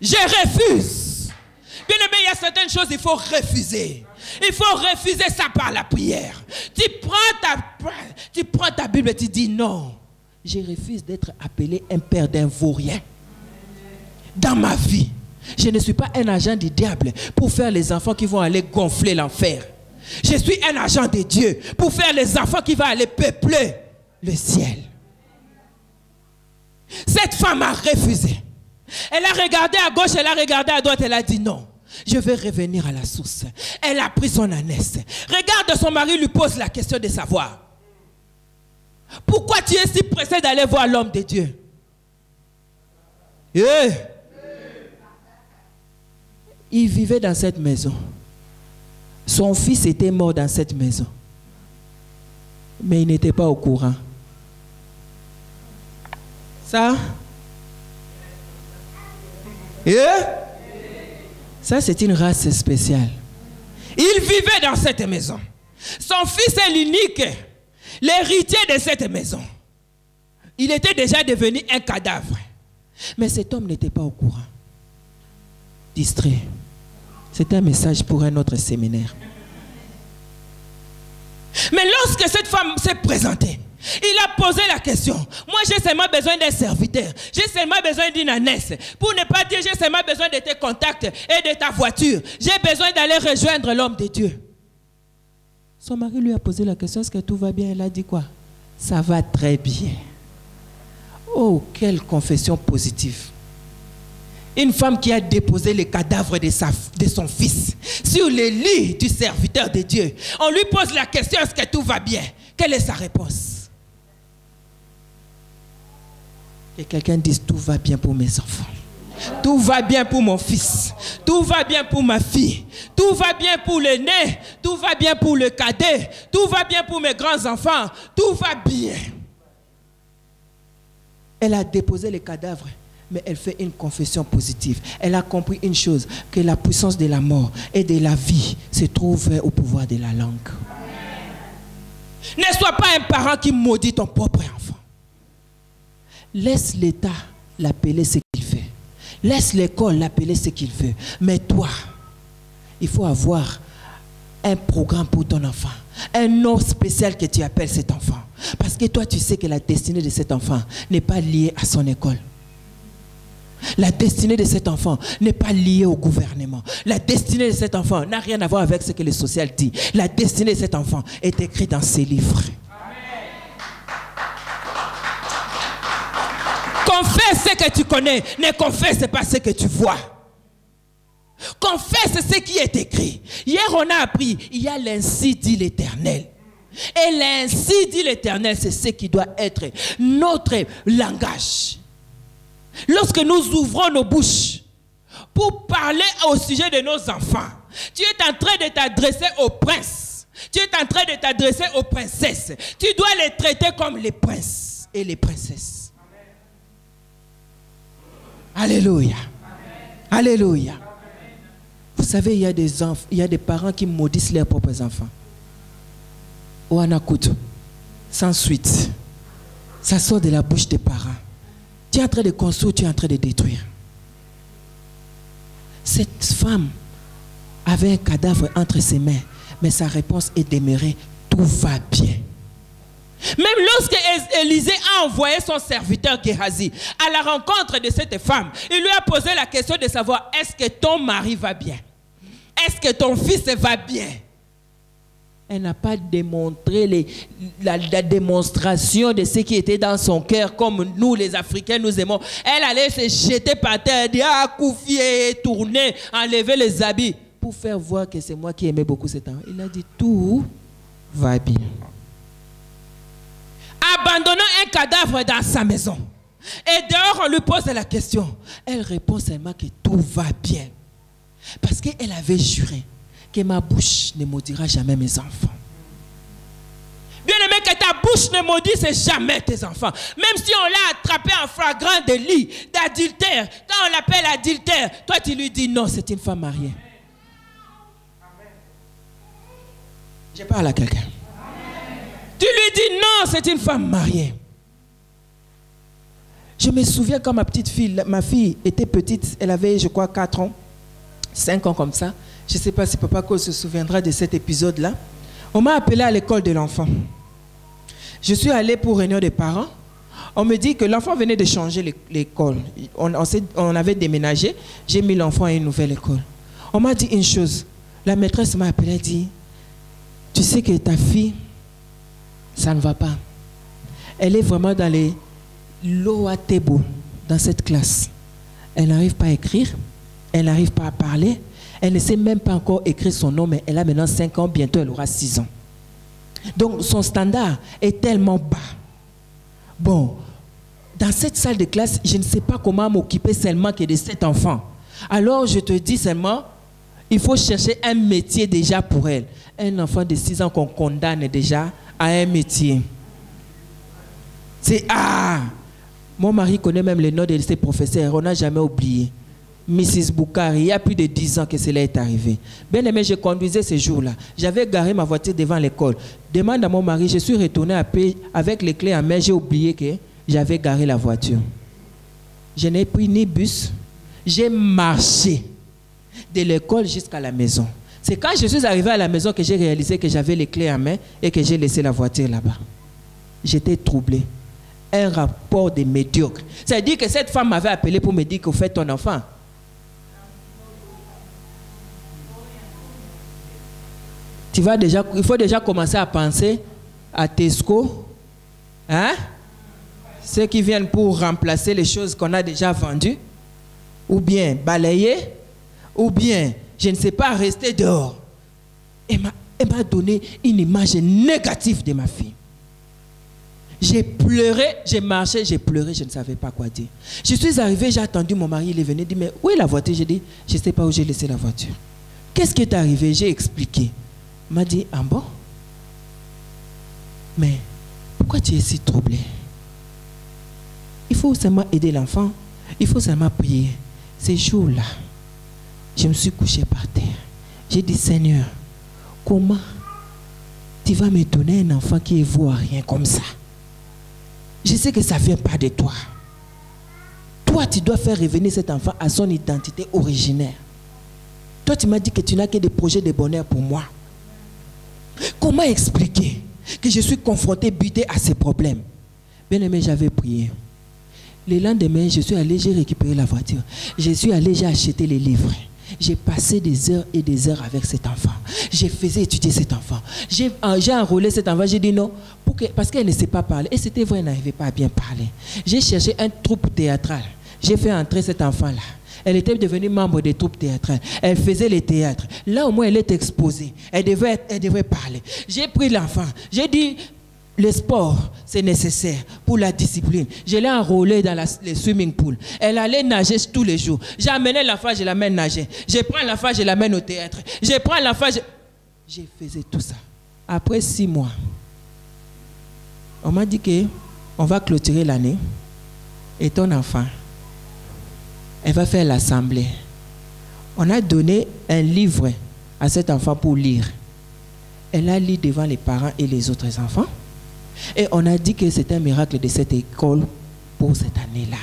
Je refuse. Bien aimé, il y a certaines choses qu'il faut refuser. Il faut refuser ça par la prière. Tu prends ta Bible et tu dis non. Je refuse d'être appelé un père d'un vaurien. Dans ma vie, je ne suis pas un agent du diable pour faire les enfants qui vont aller gonfler l'enfer. Je suis un agent de Dieu pour faire les enfants qui vont aller peupler le ciel. Cette femme a refusé. Elle a regardé à gauche, elle a regardé à droite, elle a dit non. Je vais revenir à la source. Elle a pris son ânesse. Regarde, son mari lui pose la question de savoir. Pourquoi tu es si pressé d'aller voir l'homme de Dieu? Il vivait dans cette maison. Son fils était mort dans cette maison. Mais il n'était pas au courant. Ça? Ça, c'est une race spéciale. Il vivait dans cette maison. Son fils est l'unique, l'héritier de cette maison. Il était déjà devenu un cadavre. Mais cet homme n'était pas au courant. Distrait. C'était un message pour un autre séminaire. Mais lorsque cette femme s'est présentée, il a posé la question. Moi, j'ai seulement besoin d'un serviteur. J'ai seulement besoin d'une ânesse. Pour ne pas dire, j'ai seulement besoin de tes contacts et de ta voiture. J'ai besoin d'aller rejoindre l'homme de Dieu. Son mari lui a posé la question, est-ce que tout va bien? Elle a dit quoi? Ça va très bien. Oh, quelle confession positive. Une femme qui a déposé le cadavre de son fils sur le lit du serviteur de Dieu. On lui pose la question, est-ce que tout va bien? Quelle est sa réponse? Que quelqu'un dise, tout va bien pour mes enfants. Tout va bien pour mon fils. Tout va bien pour ma fille. Tout va bien pour l'aîné. Tout va bien pour le cadet. Tout va bien pour mes grands-enfants. Tout va bien. Elle a déposé le cadavre, mais elle fait une confession positive. Elle a compris une chose, que la puissance de la mort et de la vie se trouve au pouvoir de la langue. Ne sois pas un parent qui maudit ton propre enfant. Laisse l'État l'appeler ce qu'il fait. Laisse l'école l'appeler ce qu'il veut. Mais toi, il faut avoir un programme pour ton enfant. Un nom spécial que tu appelles cet enfant. Parce que toi, tu sais que la destinée de cet enfant n'est pas liée à son école. La destinée de cet enfant n'est pas liée au gouvernement. La destinée de cet enfant n'a rien à voir avec ce que le social dit. La destinée de cet enfant est écrite dans ses livres. Confesse ce que tu connais, ne confesse pas ce que tu vois. Confesse ce qui est écrit. Hier, on a appris, il y a l'ainsi dit l'Éternel. Et l'ainsi dit l'Éternel, c'est ce qui doit être notre langage. Lorsque nous ouvrons nos bouches pour parler au sujet de nos enfants, tu es en train de t'adresser aux princes. Tu es en train de t'adresser aux princesses. Tu dois les traiter comme les princes et les princesses. Amen. Alléluia. Amen. Alléluia. Amen. Vous savez, il y a des parents qui maudissent leurs propres enfants. Ouanakout, sans suite. Ça sort de la bouche des parents. Tu es en train de construire, tu es en train de détruire. Cette femme avait un cadavre entre ses mains, mais sa réponse est demeurée, tout va bien. Même lorsque Élisée a envoyé son serviteur Géhazi à la rencontre de cette femme, il lui a posé la question de savoir, est-ce que ton mari va bien? Est-ce que ton fils va bien? Elle n'a pas démontré la démonstration de ce qui était dans son cœur, comme nous les Africains nous aimons. Elle allait se jeter par terre, dire coufier, tourner, enlever les habits pour faire voir que c'est moi qui aimais beaucoup cet homme. Il a dit tout va bien. Abandonnant un cadavre dans sa maison. Et dehors on lui pose la question. Elle répond seulement que tout va bien. Parce qu'elle avait juré que ma bouche ne maudira jamais mes enfants. Bien aimé, que ta bouche ne maudisse jamais tes enfants. Même si on l'a attrapé en flagrant délit d'adultère, quand on l'appelle adultère, toi tu lui dis non, c'est une femme mariée. Je parle à quelqu'un. Tu lui dis non, c'est une femme mariée. Je me souviens quand ma fille était petite, elle avait je crois 4 ans, 5 ans comme ça. Je ne sais pas si Papa Cole se souviendra de cet épisode-là. On m'a appelé à l'école de l'enfant. Je suis allé pour réunion des parents. On me dit que l'enfant venait de changer l'école. On avait déménagé. J'ai mis l'enfant à une nouvelle école. On m'a dit une chose. La maîtresse m'a appelé et dit, tu sais que ta fille, ça ne va pas. Elle est vraiment dans les loa table dans cette classe. Elle n'arrive pas à écrire. Elle n'arrive pas à parler. Elle ne sait même pas encore écrire son nom, mais elle a maintenant 5 ans, bientôt elle aura 6 ans. Donc son standard est tellement bas. Bon, dans cette salle de classe, je ne sais pas comment m'occuper seulement que de 7 enfants. Alors je te dis seulement, il faut chercher un métier déjà pour elle. Un enfant de 6 ans qu'on condamne déjà à un métier. C'est mon mari connaît même le nom de ses professeurs, on n'a jamais oublié. Mrs. Boukari, il y a plus de 10 ans que cela est arrivé. Bien aimé, je conduisais ce jour-là. J'avais garé ma voiture devant l'école. Demande à mon mari, je suis retourné à paix avec les clés en main. J'ai oublié que j'avais garé la voiture. Je n'ai pris ni bus. J'ai marché de l'école jusqu'à la maison. C'est quand je suis arrivé à la maison que j'ai réalisé que j'avais les clés en main et que j'ai laissé la voiture là-bas. J'étais troublé. Un rapport de médiocre. C'est-à-dire que cette femme m'avait appelé pour me dire que vous faites ton enfant. Il faut déjà commencer à penser à Tesco, hein? Ceux qui viennent pour remplacer les choses qu'on a déjà vendues, ou bien balayer, ou bien, je ne sais pas, rester dehors. Elle m'a donné une image négative de ma fille. J'ai pleuré, j'ai marché, j'ai pleuré, je ne savais pas quoi dire. Je suis arrivé, j'ai attendu mon mari, il est venu, il dit, mais où est la voiture? J'ai dit, je ne sais pas où j'ai laissé la voiture. Qu'est-ce qui est arrivé? J'ai expliqué. Il m'a dit, ah bon? Mais pourquoi tu es si troublé? Il faut seulement aider l'enfant. Il faut seulement prier. Ces jours-là, je me suis couché par terre. J'ai dit, Seigneur, comment tu vas me donner un enfant qui ne vaut rien comme ça? Je sais que ça ne vient pas de toi. Toi, tu dois faire revenir cet enfant à son identité originaire. Toi, tu m'as dit que tu n'as que des projets de bonheur pour moi. Comment expliquer que je suis confronté, buté à ces problèmes? Bien aimé, j'avais prié. Le lendemain, je suis allé, j'ai récupéré la voiture. Je suis allé, j'ai acheté les livres. J'ai passé des heures et des heures avec cet enfant. J'ai fait étudier cet enfant. J'ai enrôlé cet enfant. J'ai dit non, parce qu'elle ne sait pas parler. Et c'était vrai, elle n'arrivait pas à bien parler. J'ai cherché un troupe théâtral. J'ai fait entrer cet enfant-là. Elle était devenue membre des troupes théâtrales. Elle faisait les théâtres. Là, au moins, elle est exposée. Elle devait parler. J'ai pris l'enfant. J'ai dit, le sport, c'est nécessaire pour la discipline. Je l'ai enrôlée dans le swimming pool. Elle allait nager tous les jours. J'amenais l'enfant, je l'amène nager. Je prends l'enfant, je l'amène au théâtre. Je prends l'enfant, je faisais tout ça. Après 6 mois, on m'a dit qu'on va clôturer l'année et ton enfant, elle va faire l'assemblée. On a donné un livre à cet enfant pour lire. Elle a lu devant les parents et les autres enfants. Et on a dit que c'était un miracle de cette école pour cette année-là.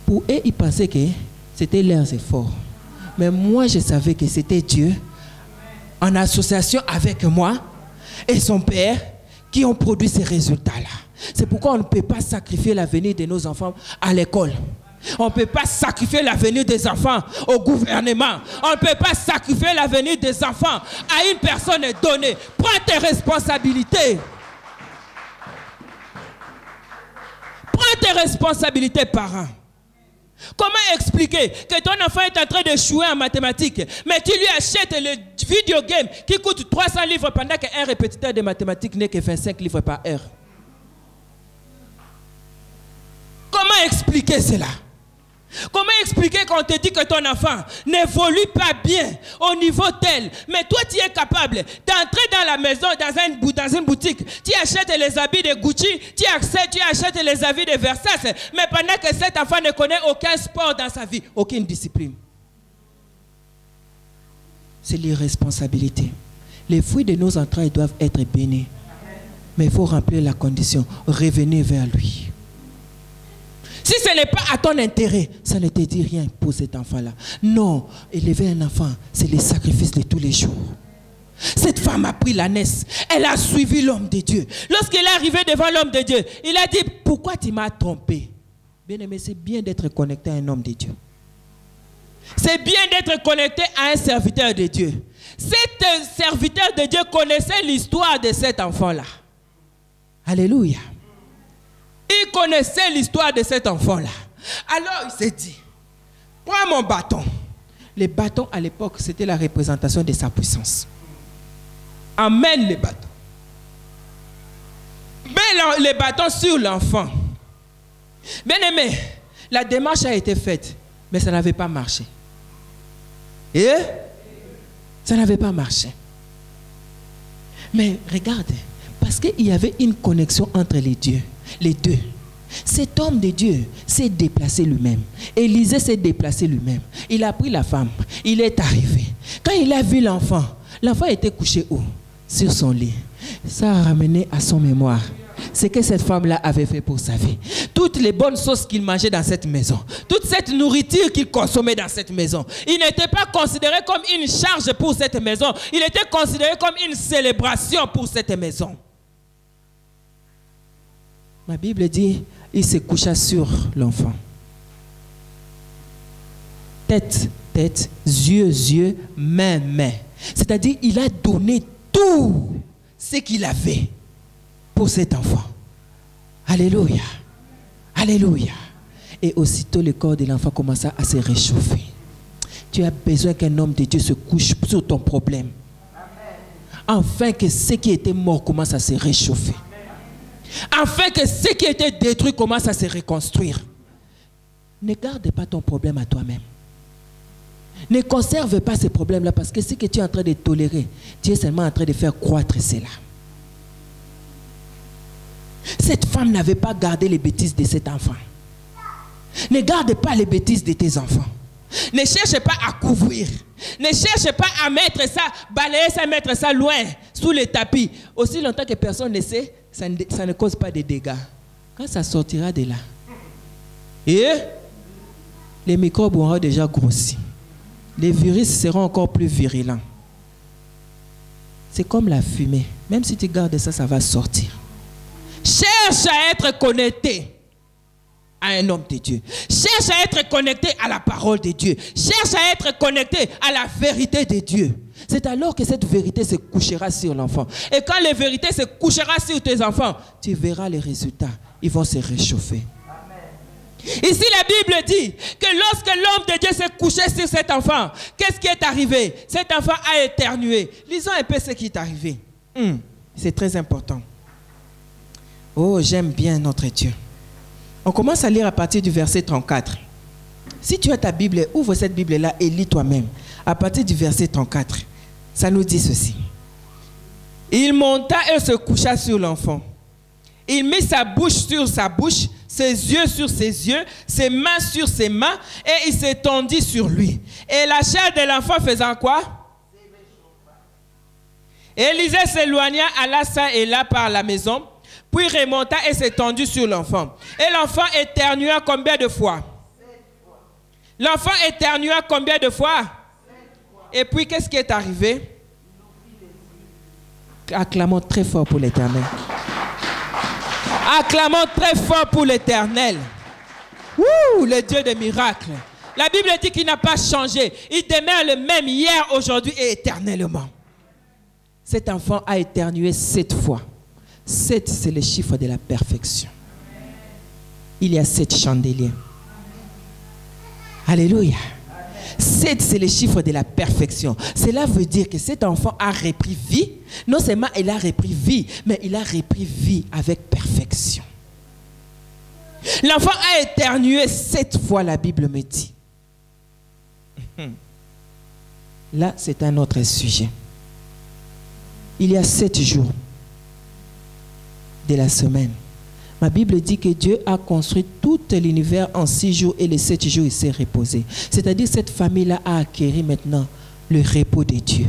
Pour eux, ils pensaient que c'était leurs efforts. Mais moi, je savais que c'était Dieu, en association avec moi et son père, qui ont produit ces résultats-là. C'est pourquoi on ne peut pas sacrifier l'avenir de nos enfants à l'école. On ne peut pas sacrifier l'avenir des enfants au gouvernement. On ne peut pas sacrifier l'avenir des enfants à une personne donnée. Prends tes responsabilités. Prends tes responsabilités, parents. Comment expliquer que ton enfant est en train d'échouer en mathématiques, mais tu lui achètes le video game qui coûte 300 livres pendant qu'un répétiteur de mathématiques n'est que 25 livres par heure? Comment expliquer cela? Comment expliquer qu'on te dit que ton enfant n'évolue pas bien au niveau tel, mais toi tu es capable d'entrer dans la maison, dans une boutique, tu achètes les habits de Gucci, tu achètes les habits de Versace, mais pendant que cet enfant ne connaît aucun sport dans sa vie, aucune discipline. C'est l'irresponsabilité. Les fruits de nos entrailles doivent être bénis, mais il faut remplir la condition, revenir vers lui. Si ce n'est pas à ton intérêt, ça ne te dit rien pour cet enfant-là. Non, élever un enfant, c'est le sacrifice de tous les jours. Cette femme a pris l'ânesse, elle a suivi l'homme de Dieu. Lorsqu'il est arrivé devant l'homme de Dieu, il a dit, pourquoi tu m'as trompé? Bien aimé, c'est bien d'être connecté à un homme de Dieu. C'est bien d'être connecté à un serviteur de Dieu. Cet serviteur de Dieu connaissait l'histoire de cet enfant-là. Alléluia. Il connaissait l'histoire de cet enfant-là. Alors il s'est dit, prends mon bâton. Les bâtons à l'époque, c'était la représentation de sa puissance. Amène les bâtons. Mets les bâtons sur l'enfant. Bien aimé, la démarche a été faite, mais ça n'avait pas marché. Et ça n'avait pas marché. Mais regarde, parce qu'il y avait une connexion entre les deux. Cet homme de Dieu s'est déplacé lui-même. Élisée s'est déplacé lui-même. Il a pris la femme. Il est arrivé. Quand il a vu l'enfant, l'enfant était couché où? Sur son lit. Ça a ramené à son mémoire ce que cette femme-là avait fait pour sa vie. Toutes les bonnes choses qu'il mangeait dans cette maison, toute cette nourriture qu'il consommait dans cette maison, il n'était pas considéré comme une charge pour cette maison. Il était considéré comme une célébration pour cette maison. Ma Bible dit, il se coucha sur l'enfant. Tête, tête, yeux, main. C'est-à-dire, il a donné tout ce qu'il avait pour cet enfant. Alléluia. Alléluia. Et aussitôt, le corps de l'enfant commença à se réchauffer. Tu as besoin qu'un homme de Dieu se couche sur ton problème. Afin que ce qui était mort commence à se réchauffer. Afin que ce qui était détruit commence à se reconstruire. Ne garde pas ton problème à toi-même. Ne conserve pas ces problèmes-là parce que ce que tu es en train de tolérer, tu es seulement en train de faire croître cela. Cette femme n'avait pas gardé les bêtises de cet enfant. Ne garde pas les bêtises de tes enfants. Ne cherche pas à couvrir. Ne cherche pas à mettre ça, balayer ça, mettre ça loin, sous le tapis. Aussi longtemps que personne ne sait, ça ne cause pas de dégâts. Quand ça sortira de là, et les microbes auront déjà grossi. Les virus seront encore plus virulents. C'est comme la fumée. Même si tu gardes ça, ça va sortir. Cherche à être connecté à un homme de Dieu. Cherche à être connecté à la parole de Dieu. Cherche à être connecté à la vérité de Dieu. C'est alors que cette vérité se couchera sur l'enfant. Et quand la vérité se couchera sur tes enfants, tu verras les résultats. Ils vont se réchauffer. Amen. Ici, la Bible dit que lorsque l'homme de Dieu s'est couché sur cet enfant, qu'est-ce qui est arrivé? Cet enfant a éternué. Lisons un peu ce qui est arrivé. C'est très important. Oh, j'aime bien notre Dieu. On commence à lire à partir du verset 34. Si tu as ta Bible, ouvre cette Bible-là et lis toi-même. À partir du verset 34, ça nous dit ceci. Il monta et se coucha sur l'enfant. Il mit sa bouche sur sa bouche, ses yeux sur ses yeux, ses mains sur ses mains, et il s'étendit sur lui. Et la chair de l'enfant faisant quoi? Élisée s'éloigna, alla ça et là par la maison, puis remonta et s'étendit sur l'enfant. Et l'enfant éternua combien de fois? L'enfant éternua combien de fois? Et puis qu'est-ce qui est arrivé? Acclamons très fort pour l'Éternel. Acclamons très fort pour l'Éternel. Le Dieu des miracles. La Bible dit qu'il n'a pas changé. Il demeure le même hier, aujourd'hui et éternellement. Cet enfant a éternué 7 fois. 7, c'est le chiffre de la perfection. Il y a 7 chandeliers. Alléluia. 7, c'est le chiffre de la perfection. Cela veut dire que cet enfant a repris vie. Non seulement il a repris vie, mais il a repris vie avec perfection. L'enfant a éternué 7 fois, la Bible me dit. Là, c'est un autre sujet. Il y a 7 jours de la semaine. Ma Bible dit que Dieu a construit tout l'univers en 6 jours et les 7 jours, il s'est reposé. C'est-à-dire que cette famille-là a acquis maintenant le repos de Dieu,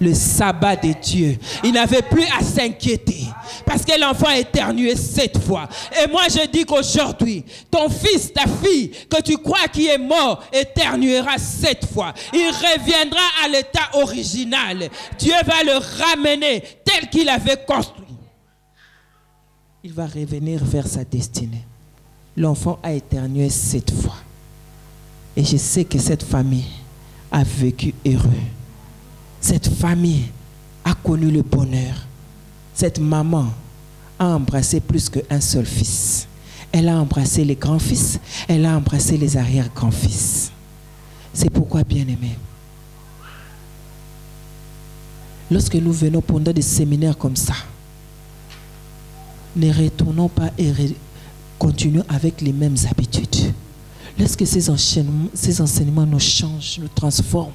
le sabbat de Dieu. Il n'avait plus à s'inquiéter parce que l'enfant a éternué 7 fois. Et moi, je dis qu'aujourd'hui, ton fils, ta fille, que tu crois qu'il est mort, éternuera 7 fois. Il reviendra à l'état original. Dieu va le ramener tel qu'il avait construit. Il va revenir vers sa destinée. L'enfant a éternué 7 fois. Et je sais que cette famille a vécu heureux. Cette famille a connu le bonheur. Cette maman a embrassé plus qu'un seul fils. Elle a embrassé les grands-fils. Elle a embrassé les arrière-grands-fils. C'est pourquoi, bien-aimés, lorsque nous venons pendant des séminaires comme ça, ne retournons pas et continuons avec les mêmes habitudes. Lorsque ces enseignements nous changent, nous transforment,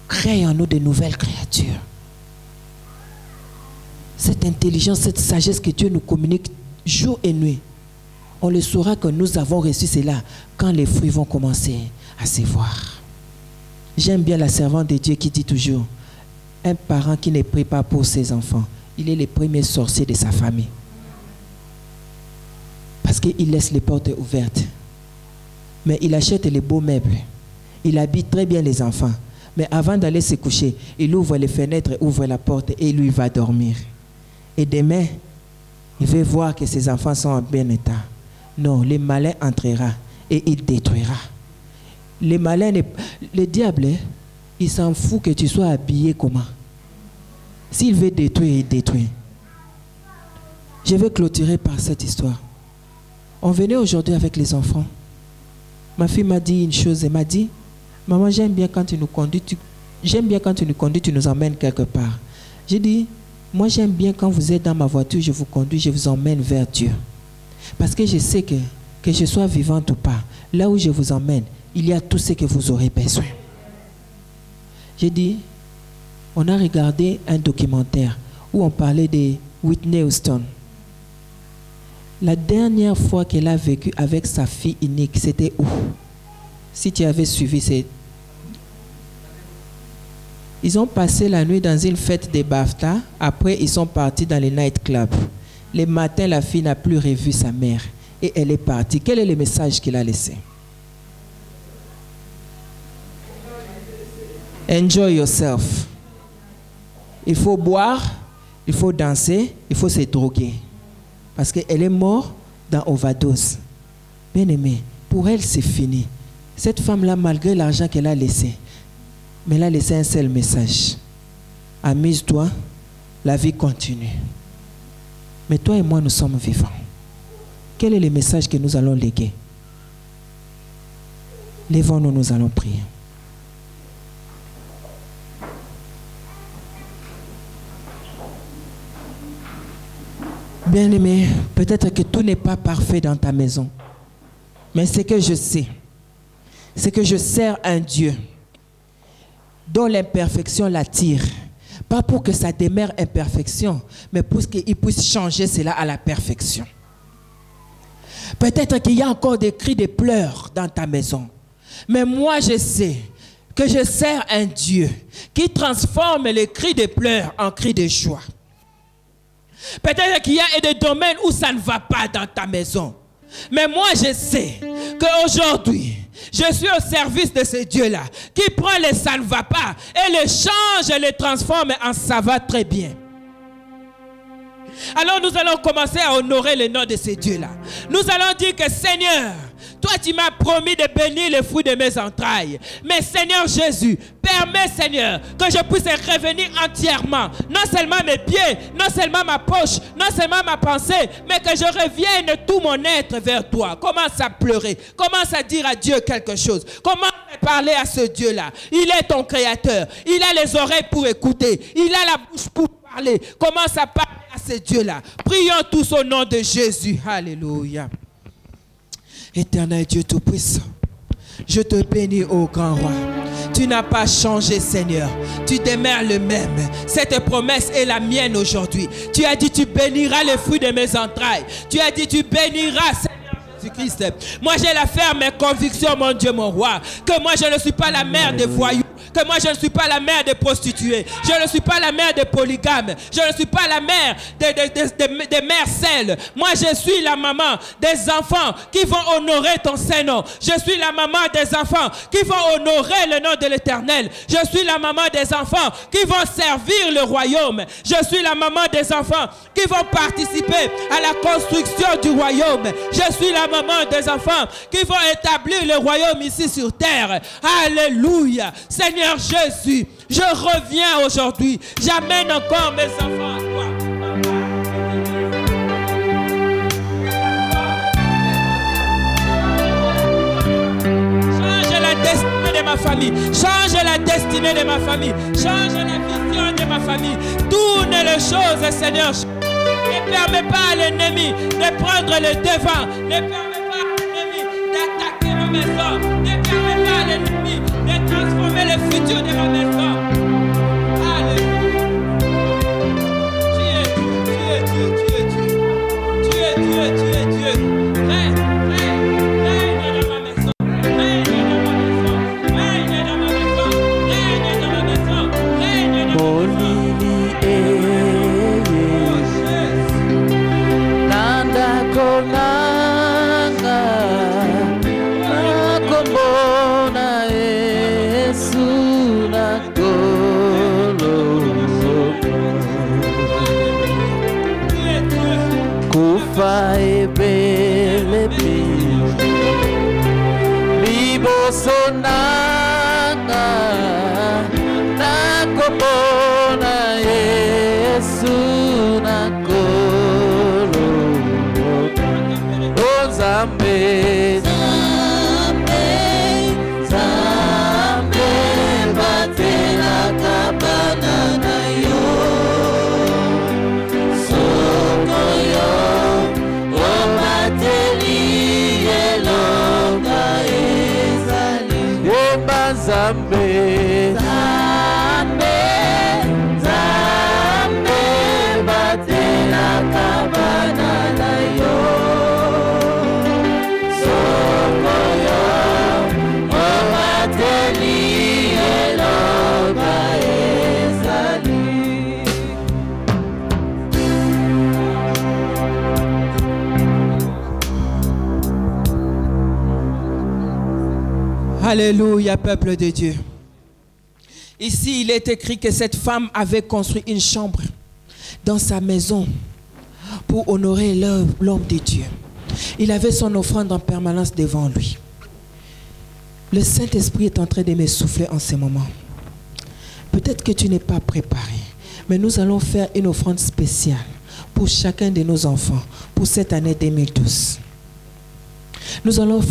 créent en nous de nouvelles créatures. Cette intelligence, cette sagesse que Dieu nous communique jour et nuit, on le saura que nous avons reçu cela quand les fruits vont commencer à se voir. J'aime bien la servante de Dieu qui dit toujours, un parent qui ne prie pas pour ses enfants, il est le premier sorcier de sa famille. Parce qu'il laisse les portes ouvertes. Mais il achète les beaux meubles. Il habille très bien les enfants. Mais avant d'aller se coucher, il ouvre les fenêtres, ouvre la porte et lui va dormir. Et demain, il veut voir que ses enfants sont en bon état. Non, le malin entrera et il détruira. Le diable, il s'en fout que tu sois habillé comment. S'il veut détruire, il détruit. Je vais clôturer par cette histoire. On venait aujourd'hui avec les enfants. Ma fille m'a dit une chose, elle m'a dit, maman, j'aime bien quand tu nous conduis, tu nous emmènes quelque part. J'ai dit, moi j'aime bien quand vous êtes dans ma voiture, je vous conduis, je vous emmène vers Dieu. Parce que je sais que je sois vivante ou pas, là où je vous emmène, il y a tout ce que vous aurez besoin. J'ai dit, on a regardé un documentaire où on parlait de Whitney Houston. La dernière fois qu'elle a vécu avec sa fille unique, c'était où? Si tu avais suivi, c'est... Ils ont passé la nuit dans une fête des BAFTA. Après, ils sont partis dans les nightclubs. Le matin, la fille n'a plus revu sa mère. Et elle est partie. Quel est le message qu'il a laissé? Enjoy yourself. Il faut boire, il faut danser, il faut se droguer. Parce qu'elle est morte dans overdose. Bien aimé, pour elle, c'est fini. Cette femme-là, malgré l'argent qu'elle a laissé, mais elle a laissé un seul message. Amuse-toi, la vie continue. Mais toi et moi, nous sommes vivants. Quel est le message que nous allons léguer? Lèvons-nous, nous allons prier. Bien-aimé, peut-être que tout n'est pas parfait dans ta maison. Mais ce que je sais, c'est que je sers un Dieu dont l'imperfection l'attire. Pas pour que ça demeure imperfection, mais pour qu'il puisse changer cela à la perfection. Peut-être qu'il y a encore des cris de pleurs dans ta maison. Mais moi, je sais que je sers un Dieu qui transforme les cris de pleurs en cris de joie. Peut-être qu'il y a des domaines où ça ne va pas dans ta maison. Mais moi, je sais qu'aujourd'hui, je suis au service de ce Dieu-là qui prend les ça ne va pas et les change et les transforme en ça va très bien. Alors nous allons commencer à honorer le nom de ce Dieu-là. Nous allons dire que Seigneur, toi tu m'as promis de bénir les fruits de mes entrailles. Mais Seigneur Jésus, permets Seigneur que je puisse revenir entièrement. Non seulement mes pieds, non seulement ma poche, non seulement ma pensée, mais que je revienne tout mon être vers toi. Commence à pleurer, commence à dire à Dieu quelque chose. Commence à parler à ce Dieu-là. Il est ton créateur. Il a les oreilles pour écouter. Il a la bouche pour parler. Commence à parler à ce Dieu-là. Prions tous au nom de Jésus. Alléluia. Éternel Dieu Tout-Puissant, je te bénis, ô grand roi. Tu n'as pas changé, Seigneur. Tu demeures le même. Cette promesse est la mienne aujourd'hui. Tu as dit, tu béniras les fruits de mes entrailles. Tu as dit, tu béniras, Seigneur Jésus-Christ. Moi, j'ai la ferme conviction, mon Dieu, mon roi, que moi, je ne suis pas la mère des voyous. Que moi je ne suis pas la mère des prostituées, je ne suis pas la mère des polygames, je ne suis pas la mère des mères celles. Moi je suis la maman des enfants qui vont honorer ton Saint-Nom. Je suis la maman des enfants qui vont honorer le nom de l'Éternel. Je suis la maman des enfants qui vont servir le royaume. Je suis la maman des enfants qui vont participer à la construction du royaume. Je suis la maman des enfants qui vont établir le royaume ici sur terre. Alléluia. Seigneur Jésus, je reviens aujourd'hui. J'amène encore mes enfants à toi. Change la destinée de ma famille. Change la destinée de ma famille. Change la vision de ma famille. Tourne les choses, Seigneur. Ne permets pas à l'ennemi de prendre le devant. Ne permets pas à l'ennemi d'attaquer ma maison. Ne permets pas à l'ennemi de transformer le futur de ma maison. Alléluia. Tu es Dieu. Règne dans ma maison. Règne dans ma maison. Règne dans ma maison. Règne dans ma maison. Règne dans ma maison. Nanda konanga nakombona Yesu nakolo kufa ebele liboso nanga nakombona Yesu nakolo Zambe, Zambe, Zambe, batela kabana na yo, soko yo, o bateli elonga ezali, eba Zambe, Zambe, Zambe, batela kabana na yo. Alléluia, peuple de Dieu. Ici, il est écrit que cette femme avait construit une chambre dans sa maison pour honorer l'homme de Dieu. Il avait son offrande en permanence devant lui. Le Saint-Esprit est en train de me souffler en ce moment. Peut-être que tu n'es pas préparé, mais nous allons faire une offrande spéciale pour chacun de nos enfants pour cette année 2012. Nous allons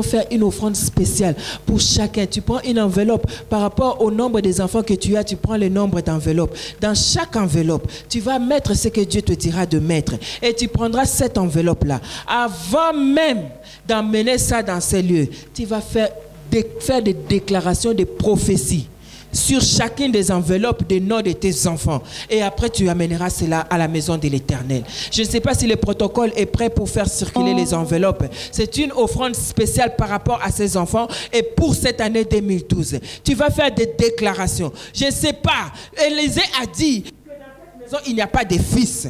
faire une offrande spéciale pour chacun. Tu prends une enveloppe par rapport au nombre des enfants que tu as. Tu prends le nombre d'enveloppes. Dans chaque enveloppe, tu vas mettre ce que Dieu te dira de mettre. Et tu prendras cette enveloppe-là. Avant même d'emmener ça dans ces lieux, tu vas faire des déclarations, des prophéties sur chacune des enveloppes des noms de tes enfants. Et après, tu amèneras cela à la maison de l'Éternel. Je ne sais pas si le protocole est prêt pour faire circuler les enveloppes. C'est une offrande spéciale par rapport à ces enfants. Et pour cette année 2012, tu vas faire des déclarations. Je ne sais pas. Élisée a dit que dans cette maison, il n'y a pas de fils.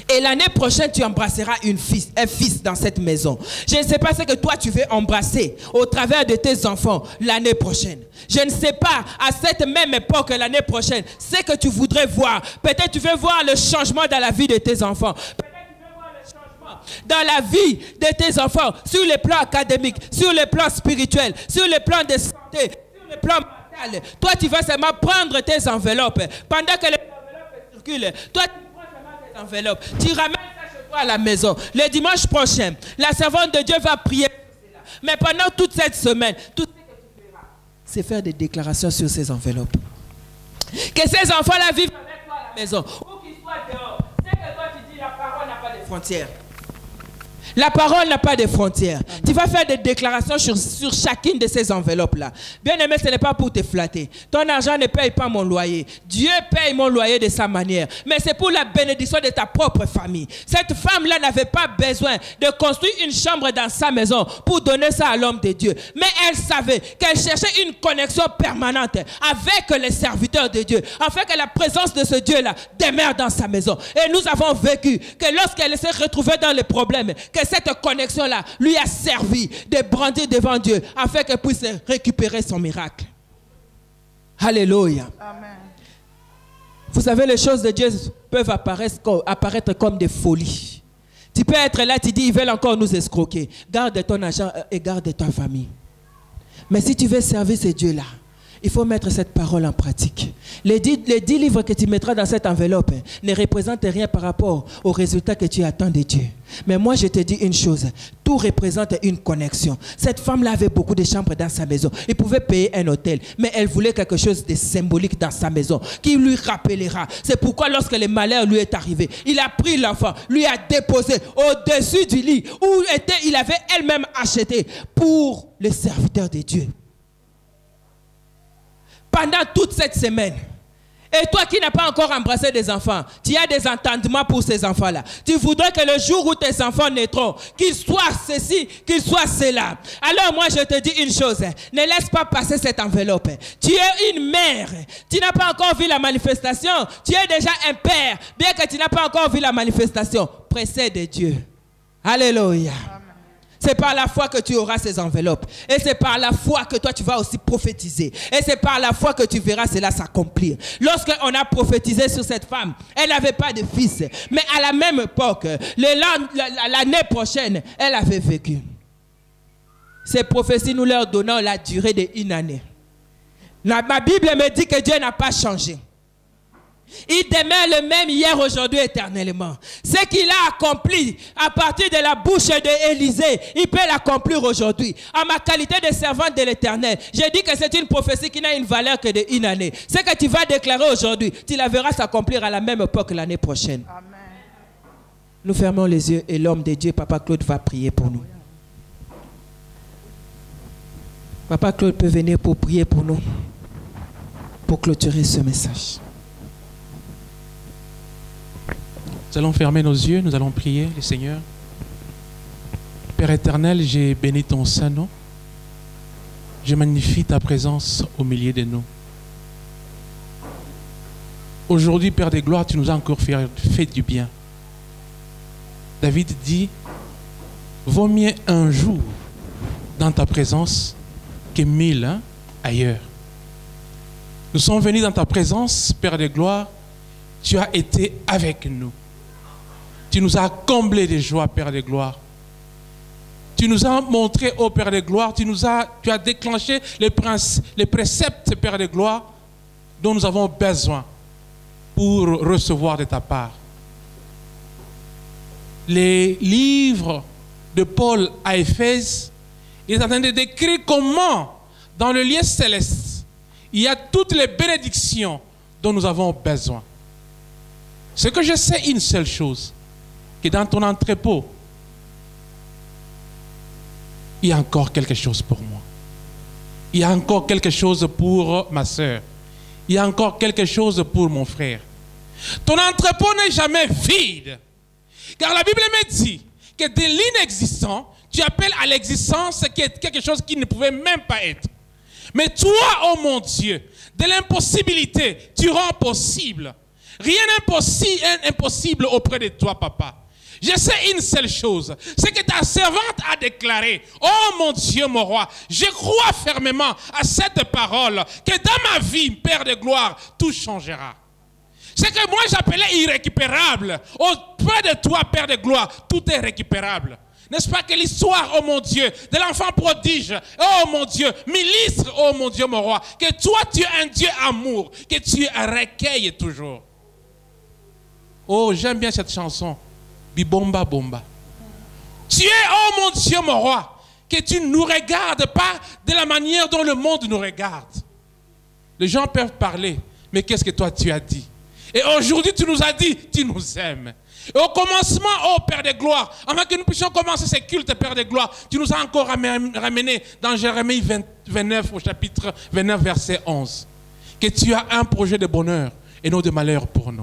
Et l'année prochaine, tu embrasseras un fils dans cette maison. Je ne sais pas ce que toi, tu veux embrasser au travers de tes enfants l'année prochaine. Je ne sais pas, à cette même époque, l'année prochaine, ce que tu voudrais voir. Peut-être tu veux voir le changement dans la vie de tes enfants. Peut-être tu veux voir le changement dans la vie de tes enfants, sur le plan académique, sur le plan spirituel, sur le plan de santé, sur le plan mental. Toi, tu vas seulement prendre tes enveloppes. Pendant que les enveloppes circulent, toi, enveloppe. Tu ramènes ça chez toi à la maison. Le dimanche prochain, la servante de Dieu va prier pour cela. Mais pendant toute cette semaine, tout ce que tu feras, c'est faire des déclarations sur ces enveloppes. Que ces enfants-là vivent avec toi à la maison. Ou qu'ils soient dehors. C'est que toi tu dis, la parole n'a pas de frontières. La parole n'a pas de frontières. Tu vas faire des déclarations sur chacune de ces enveloppes-là. Bien aimé, ce n'est pas pour te flatter. Ton argent ne paye pas mon loyer. Dieu paye mon loyer de sa manière. Mais c'est pour la bénédiction de ta propre famille. Cette femme-là n'avait pas besoin de construire une chambre dans sa maison pour donner ça à l'homme de Dieu. Mais elle savait qu'elle cherchait une connexion permanente avec les serviteurs de Dieu, afin que la présence de ce Dieu-là demeure dans sa maison. Et nous avons vécu que lorsqu'elle s'est retrouvée dans les problèmes, que cette connexion-là lui a servi de brandir devant Dieu afin qu'elle puisse récupérer son miracle. Alléluia. Amen. Vous savez, les choses de Dieu peuvent apparaître comme des folies. Tu peux être là, tu dis, ils veulent encore nous escroquer. Garde ton argent et garde ta famille. Mais si tu veux servir ce Dieu-là, il faut mettre cette parole en pratique. Les 10 livres que tu mettras dans cette enveloppe ne représentent rien par rapport aux résultats que tu attends de Dieu. Mais moi, je te dis une chose. Tout représente une connexion. Cette femme-là avait beaucoup de chambres dans sa maison. Il pouvait payer un hôtel. Mais elle voulait quelque chose de symbolique dans sa maison qui lui rappellera. C'est pourquoi lorsque le malheur lui est arrivé, il a pris l'enfant, lui a déposé au-dessus du lit où il avait elle-même acheté pour le serviteur de Dieu. Pendant toute cette semaine. Et toi qui n'as pas encore embrassé des enfants, tu as des entendements pour ces enfants-là. Tu voudrais que le jour où tes enfants naîtront, qu'ils soient ceci, qu'ils soient cela. Alors moi je te dis une chose, ne laisse pas passer cette enveloppe. Tu es une mère, tu n'as pas encore vu la manifestation. Tu es déjà un père, bien que tu n'as pas encore vu la manifestation. Précède Dieu. Alléluia. C'est par la foi que tu auras ces enveloppes. Et c'est par la foi que toi tu vas aussi prophétiser. Et c'est par la foi que tu verras cela s'accomplir. Lorsqu'on a prophétisé sur cette femme, elle n'avait pas de fils. Mais à la même époque, l'année prochaine, elle avait vécu. Ces prophéties, nous leur donnons la durée d'une année. Ma Bible me dit que Dieu n'a pas changé. Il demeure le même hier, aujourd'hui, éternellement. Ce qu'il a accompli à partir de la bouche d'Élisée, il peut l'accomplir aujourd'hui. En ma qualité de servante de l'Éternel, j'ai dit que c'est une prophétie qui n'a une valeur que d'une année. Ce que tu vas déclarer aujourd'hui, tu la verras s'accomplir à la même époque l'année prochaine. Amen. Nous fermons les yeux et l'homme de Dieu, Papa Claude, va prier pour nous. Papa Claude peut venir pour prier pour nous, pour clôturer ce message. Nous allons fermer nos yeux, nous allons prier le Seigneur. Père éternel, j'ai béni ton saint nom. Je magnifie ta présence au milieu de nous. Aujourd'hui, Père des gloires, tu nous as encore fait du bien. David dit, vaut mieux un jour dans ta présence que 1000 ailleurs. Nous sommes venus dans ta présence, Père des gloires. Tu as été avec nous. Tu nous as comblés de joie, Père de gloire. Tu nous as montré, ô Père de gloire, tu as déclenché les préceptes, Père de gloire, dont nous avons besoin pour recevoir de ta part. Les livres de Paul à Éphèse, il est en train de décrire comment, dans le lieu céleste, il y a toutes les bénédictions dont nous avons besoin. Ce que je sais, une seule chose, que dans ton entrepôt, il y a encore quelque chose pour moi. Il y a encore quelque chose pour ma soeur. Il y a encore quelque chose pour mon frère. Ton entrepôt n'est jamais vide. Car la Bible me dit que de l'inexistant, tu appelles à l'existence quelque chose qui ne pouvait même pas être. Mais toi, oh mon Dieu, de l'impossibilité, tu rends possible. Rien n'est impossible auprès de toi, papa. Je sais une seule chose, c'est que ta servante a déclaré, oh mon Dieu, mon roi, je crois fermement à cette parole, que dans ma vie, Père de gloire, tout changera. Ce que moi j'appelais irrécupérable, auprès de toi, Père de gloire, tout est récupérable. N'est-ce pas que l'histoire, oh mon Dieu, de l'enfant prodige, oh mon Dieu, m'illustre, oh mon Dieu, mon roi, que toi tu es un Dieu amour, que tu recueilles toujours. Oh, j'aime bien cette chanson. Bibomba bomba. Tu es, oh mon Dieu, mon roi, que tu ne nous regardes pas de la manière dont le monde nous regarde. Les gens peuvent parler, mais qu'est-ce que toi tu as dit? Et aujourd'hui tu nous as dit, tu nous aimes. Et au commencement, oh Père de gloire, avant que nous puissions commencer ces cultes, Père de gloire, tu nous as encore ramené dans Jérémie 29, au chapitre 29, verset 11. Que tu as un projet de bonheur et non de malheur pour nous.